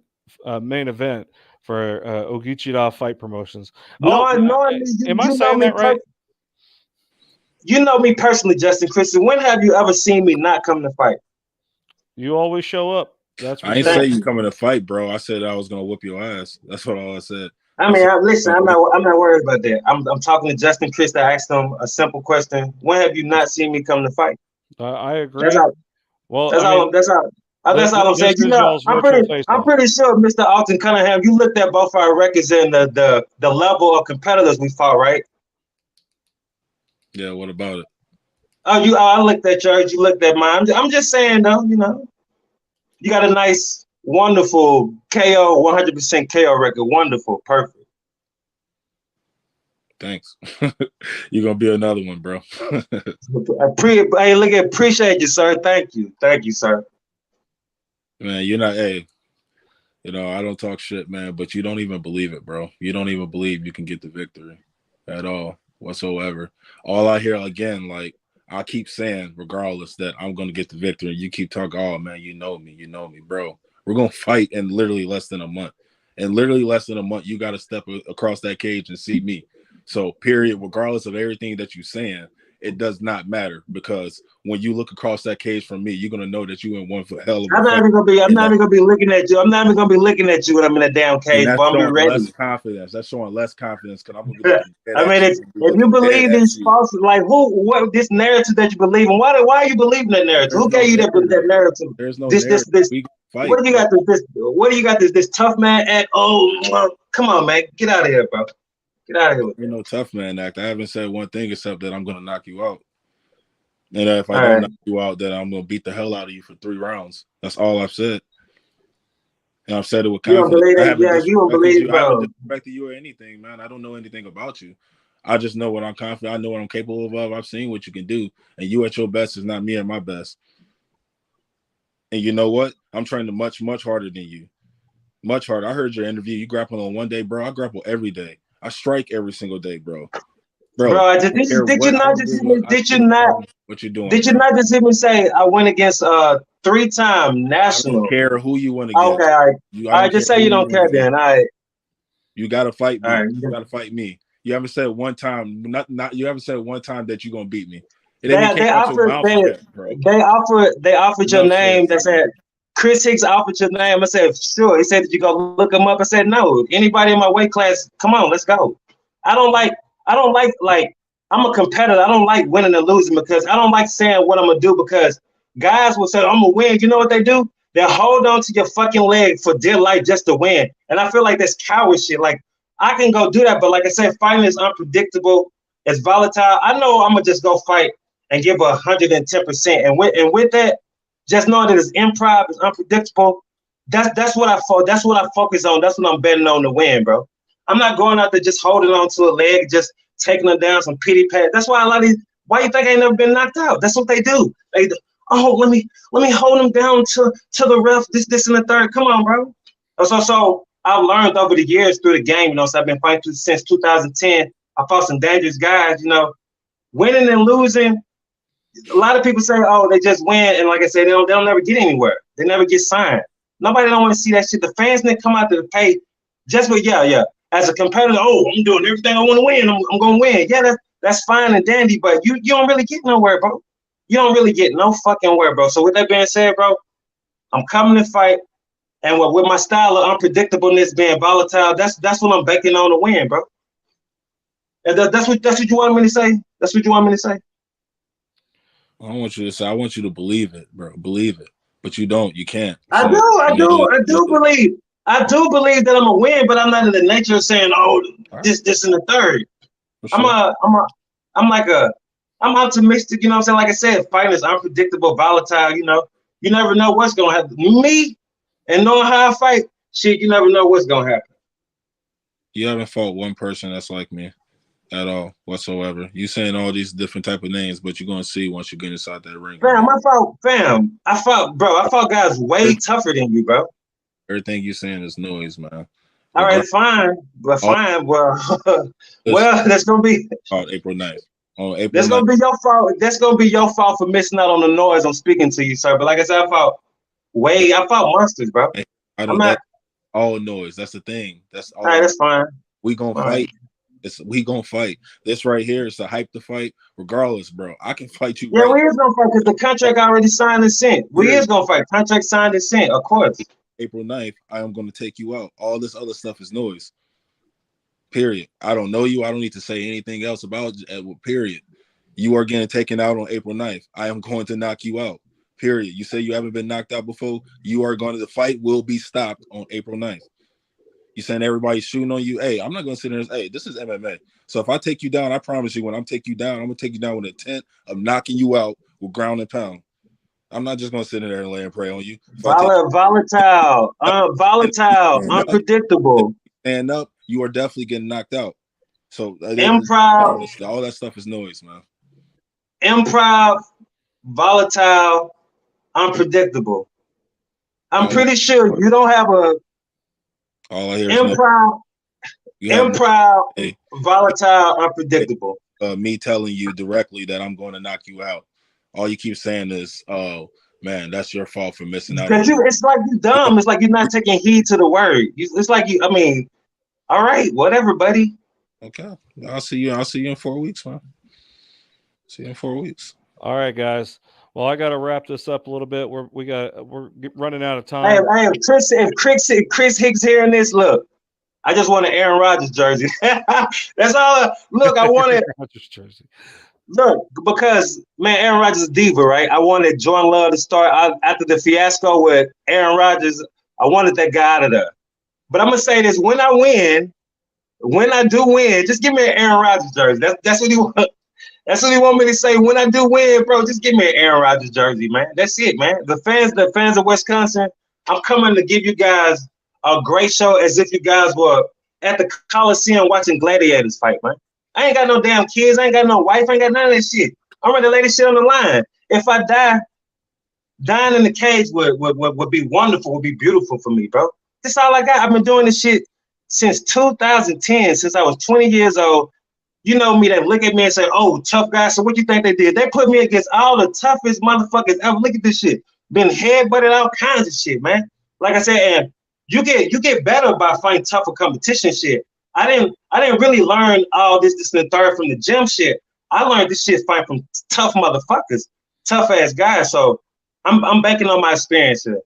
main event for Ogitchidaa Fight Promotions. Knowing am I saying that right? You know me personally, Justin Christian. When have you ever seen me not come to fight? You always show up. That's I ain't say you coming to fight, bro. I said I was gonna whoop your ass. That's what all I said. I mean, listen, I'm not worried about that. I'm talking to Justin Christian. I asked him a simple question. When have you not seen me come to fight? I agree. That's all. Well, that's all I'm saying. You know, I'm pretty sure, Mr. Alton Cunningham, you looked at both our records and the level of competitors we fought, right? Yeah. What about it? Oh, I looked at yours. You looked at mine. I'm just saying, though. You know, you got a nice, wonderful KO, 100% KO record. Wonderful, perfect. Thanks. You're gonna be another one, bro. Appreciate you, sir. Thank you, sir. Man, you're not. Hey, you know I don't talk shit, man, but you don't even believe it, bro. You don't even believe you can get the victory at all whatsoever. All I hear again, like I keep saying, regardless, that I'm gonna get the victory. You keep talking, oh man, you know me, bro. We're gonna fight in literally less than a month. In literally less than a month, you got to step across that cage and see me. So, period, regardless of everything that you're saying, it does not matter because when you look across that cage from me, you're gonna know that you in one for hell of a I'm not even gonna be looking at you. I'm not even gonna be looking at you when I'm in a damn cage. That's but I'm showing ready. less confidence. That's showing less confidence because I'm gonna be looking I mean, if you believe these false, like what this narrative that you believe in, why are you believing that narrative? Who gave you that narrative? There's no this fight, what do you got what do you got this tough man act? Oh, come on, man, get out of here, bro. Get out of here. There's no tough man act. I haven't said one thing except that I'm gonna knock you out. And if I don't knock you out, then I'm gonna beat the hell out of you for 3 rounds. That's all I've said. And I've said it with confidence. I haven't disrespected you or anything, man. I don't know anything about you. I just know what I'm confident. I know what I'm capable of. I've seen what you can do. And you at your best is not me at my best. And you know what? I'm training much, much harder than you. Much harder. I heard your interview. You grapple on one day, bro. I grapple every day. I strike every single day, bro. Bro, did you not just hear me say I went against 3-time national? I don't care who you want to get. Okay, all right. Just say you don't care then. All right. You gotta fight me. Right. You gotta fight me. You haven't said one time, you haven't said one time that you're gonna beat me. They offered your name. They said Chris Hicks offered your name. I said, sure. He said that you go look him up. I said, no. Anybody in my weight class, come on, let's go. I don't like I'm a competitor. I don't like winning and losing because I don't like saying what I'm gonna do because guys will say I'm gonna win. You know what they do? They hold on to your fucking leg for dear life just to win. And I feel like that's coward shit. Like I can go do that, but like I said, fighting is unpredictable. It's volatile. I know I'm gonna just go fight and give 110%. And with that, just know that it's improv, it's unpredictable. That's what I focus on. That's what I'm betting on to win, bro. I'm not going out there just holding on to a leg, just taking them down some pity pat. That's why a lot of these, why you think I ain't never been knocked out? That's what they do. They let me hold them down to the ref, this and the third. Come on, bro. So I've learned over the years through the game, you know, so I've been fighting since 2010. I fought some dangerous guys, you know. Winning and losing, a lot of people say, oh, they just win, and like I said, they'll never get anywhere. They never get signed. Nobody don't want to see that shit. The fans didn't come out to pay just for as a competitor, oh, I'm doing everything I want to win. I'm going to win. Yeah, that's fine and dandy, but you don't really get nowhere, bro. You don't really get no fucking where, bro. So with that being said, bro, I'm coming to fight, and with my style of unpredictableness being volatile, that's what I'm banking on to win, bro. And that's what you want me to say. That's what you want me to say. I don't want you to say. I want you to believe it, bro. Believe it, but you don't. You can't. I do believe. I do believe that I'm a win, but I'm not in the nature of saying, "Oh, this and the third." Sure. I'm optimistic. You know what I'm saying? Like I said, fighting is unpredictable, volatile. You know, you never know what's gonna happen. Me and knowing how I fight, shit, you never know what's gonna happen. You haven't fought one person that's like me at all whatsoever. You saying all these different type of names, but you're gonna see once you get inside that ring. I fought guys way tougher than you, bro. Everything you saying is noise, man. All right, fine, but Oh. fine. Well, well, that's gonna be on April 9th. On April that's 9th. gonna be your fault. That's gonna be your fault for missing out on the noise. I'm speaking to you, sir. But like I said, I fought monsters, bro. I I'm don't. not. That's all noise. That's the thing. That's all. All right, that's fine. We gonna All fight. right. We gonna fight. This right here is to hype the fight, regardless, bro. I can fight you Yeah, right we is gonna fight because the contract already signed and sent. We is gonna fight. Contract signed and sent, of course. April 9th. I am gonna take you out. All this other stuff is noise. Period. I don't know you. I don't need to say anything else about it. Period. You are getting taken out on April 9th. I am going to knock you out. Period. You say you haven't been knocked out before. You are going to, the fight will be stopped on April 9th. You saying everybody's shooting on you. Hey, I'm not going to sit there and say, hey, this is MMA. So if I take you down, I promise you when I'm taking you down, I'm going to take you down with intent of knocking you out with ground and pound. I'm not just going to sit in there and lay and pray on you. Volatile, unpredictable. Stand up, you are definitely getting knocked out. So improv, all that stuff is noise, man. Improv, volatile, unpredictable. I'm pretty sure you don't have a all I hear improv, volatile, unpredictable. Me telling you directly that I'm going to knock you out. All you keep saying is, "Oh man, that's your fault for missing out." Because it's like you're dumb. It's like you're not taking heed to the word. It's like you. I mean, all right, whatever, buddy. Okay, I'll see you in 4 weeks, man. See you in 4 weeks. All right, guys. Well, I got to wrap this up a little bit. We're running out of time. Hey, if Chris Hicks hearing this, look, I just want an Aaron Rodgers jersey. That's all. Look, I wanted Rodgers jersey. Look, because man, Aaron Rodgers is a diva, right? I wanted Jordan Love to start after the fiasco with Aaron Rodgers. I wanted that guy out of there. But I'm gonna say this: when I do win, just give me an Aaron Rodgers jersey. That's what he want. That's what he want me to say. When I do win, bro, just give me an Aaron Rodgers jersey, man. That's it, man. The fans of Wisconsin, I'm coming to give you guys a great show as if you guys were at the Coliseum watching gladiators fight, man. I ain't got no damn kids. I ain't got no wife. I ain't got none of that shit. I'm ready to lay this shit on the line. If I die, dying in the cage would be wonderful, would be beautiful for me, bro. That's all I got. I've been doing this shit since 2010, since I was 20 years old. You know me, they look at me and say, oh, tough guy. So what you think they did? They put me against all the toughest motherfuckers ever. Look at this shit. Been headbutted, all kinds of shit, man. Like I said, and you get better by fighting tougher competition shit. I didn't really learn all this and the third from the gym shit. I learned this shit fighting from tough motherfuckers, tough ass guys. So I'm banking on my experience here.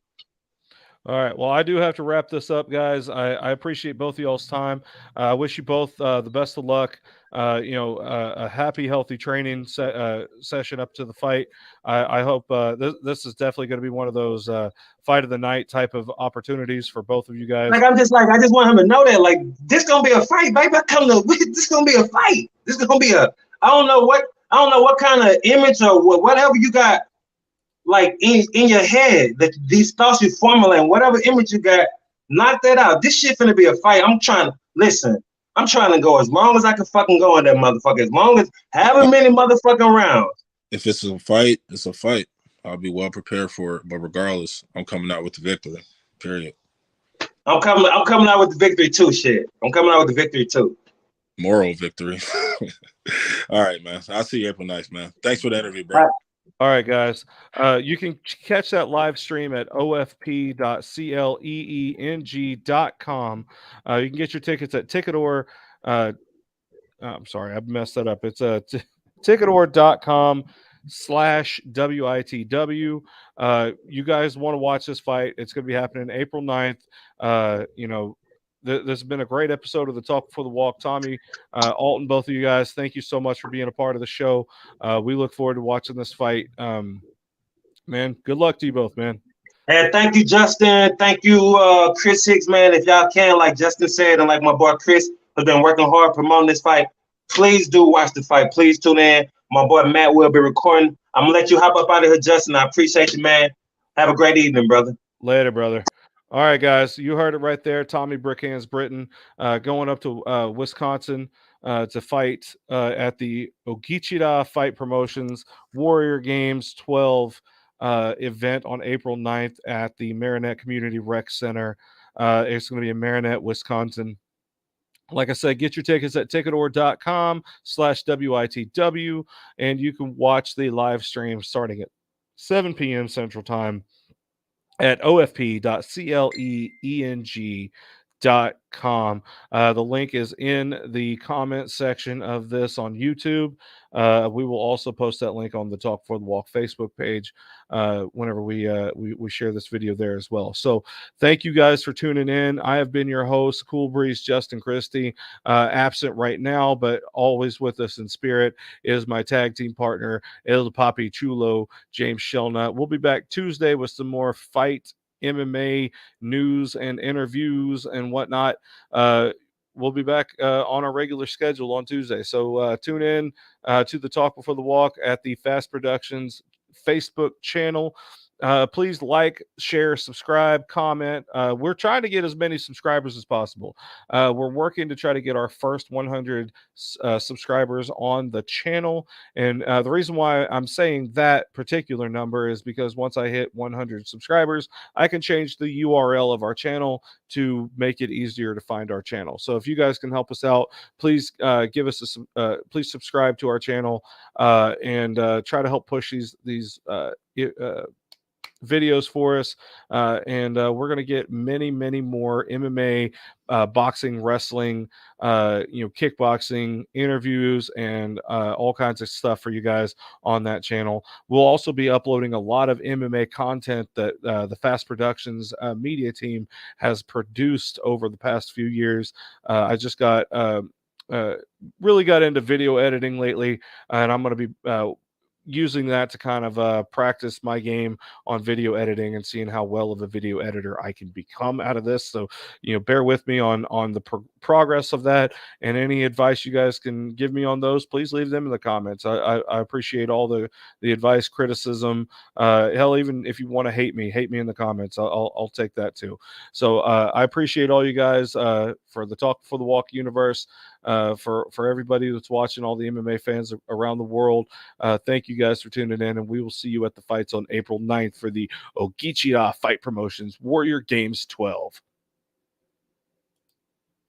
All right. Well, I do have to wrap this up, guys. I appreciate both of y'all's time. I wish you both the best of luck. A happy, healthy training session up to the fight. I hope this is definitely going to be one of those fight of the night type of opportunities for both of you guys. I just want him to know that, like, this gonna be a fight, baby. This gonna be a fight. This gonna be a. I don't know what kind of image or whatever you got, like in your head, that these thoughts you formulate, whatever image you got, knock that out. This shit finna be a fight. I'm trying to go as long as I can fucking go in that motherfucker. As long as however many motherfucking rounds. If it's a fight, it's a fight. I'll be well prepared for it. But regardless, I'm coming out with the victory. Period. I'm coming out with the victory too. Shit. I'm coming out with the victory too. Moral victory. All right, man. I'll see you April 9th, man. Thanks for the interview, bro. All right, guys. You can catch that live stream at ofp.cleeng.com. You can get your tickets at Ticketor. I'm sorry, I messed that up. It's ticketor.com/WITW. You guys want to watch this fight? It's going to be happening April 9th. This has been a great episode of the Talk Before the Walk. Tommie, Alton, both of you guys, thank you so much for being a part of the show. We look forward to watching this fight. Man, good luck to you both, man. And thank you, Justin. Thank you, Chris Hicks, man. If y'all can, like Justin said, and like my boy Chris has been working hard promoting this fight, please do watch the fight. Please tune in. My boy Matt will be recording. I'm going to let you hop up out of here, Justin. I appreciate you, man. Have a great evening, brother. Later, brother. All right, guys, you heard it right there. Tommie Brickhands Britton going up to Wisconsin to fight at the Ogitchidaa Fight Promotions Warrior Games 12 event on April 9th at the Marinette Community Rec Center. It's going to be in Marinette, Wisconsin. Like I said, get your tickets at ticketor.com/WITW, and you can watch the live stream starting at 7 p.m. Central Time at ofp.cleeng.com. The link is in the comment section of this on YouTube. We will also post that link on the Talk for the Walk Facebook page whenever we share this video there as well. So thank you guys for tuning in. I have been your host, Cool Breeze Justin Christie, absent right now, but always with us in spirit is my tag team partner, El Papi Chulo, James Shelnut. We'll be back Tuesday with some more fight MMA news and interviews and whatnot. We'll be back on our regular schedule on Tuesday. So tune in to the Talk Before the Walk at the Fast Productions Facebook channel. Please like, share, subscribe, comment. We're trying to get as many subscribers as possible. We're working to try to get our first 100 subscribers on the channel. And the reason why I'm saying that particular number is because once I hit 100 subscribers, I can change the URL of our channel to make it easier to find our channel. So if you guys can help us out, please give us please subscribe to our channel and try to help push these videos for us, and we're going to get many more MMA, boxing, wrestling, kickboxing interviews, and all kinds of stuff for you guys on that channel. We'll also be uploading a lot of MMA content that the Fast Productions media team has produced over the past few years. I just got really got into video editing lately, and I'm going to be using that to kind of practice my game on video editing and seeing how well of a video editor I can become out of this. So, bear with me on the progress of that, and any advice you guys can give me on those, please leave them in the comments. I appreciate all the advice, criticism. Hell, even if you want to hate me in the comments. I'll take that too. So I appreciate all you guys for the Talk for the Walk universe. For everybody that's watching, all the MMA fans around the world, thank you guys for tuning in, and we will see you at the fights on April 9th for the Ogitchidaa Fight Promotions Warrior Games 12.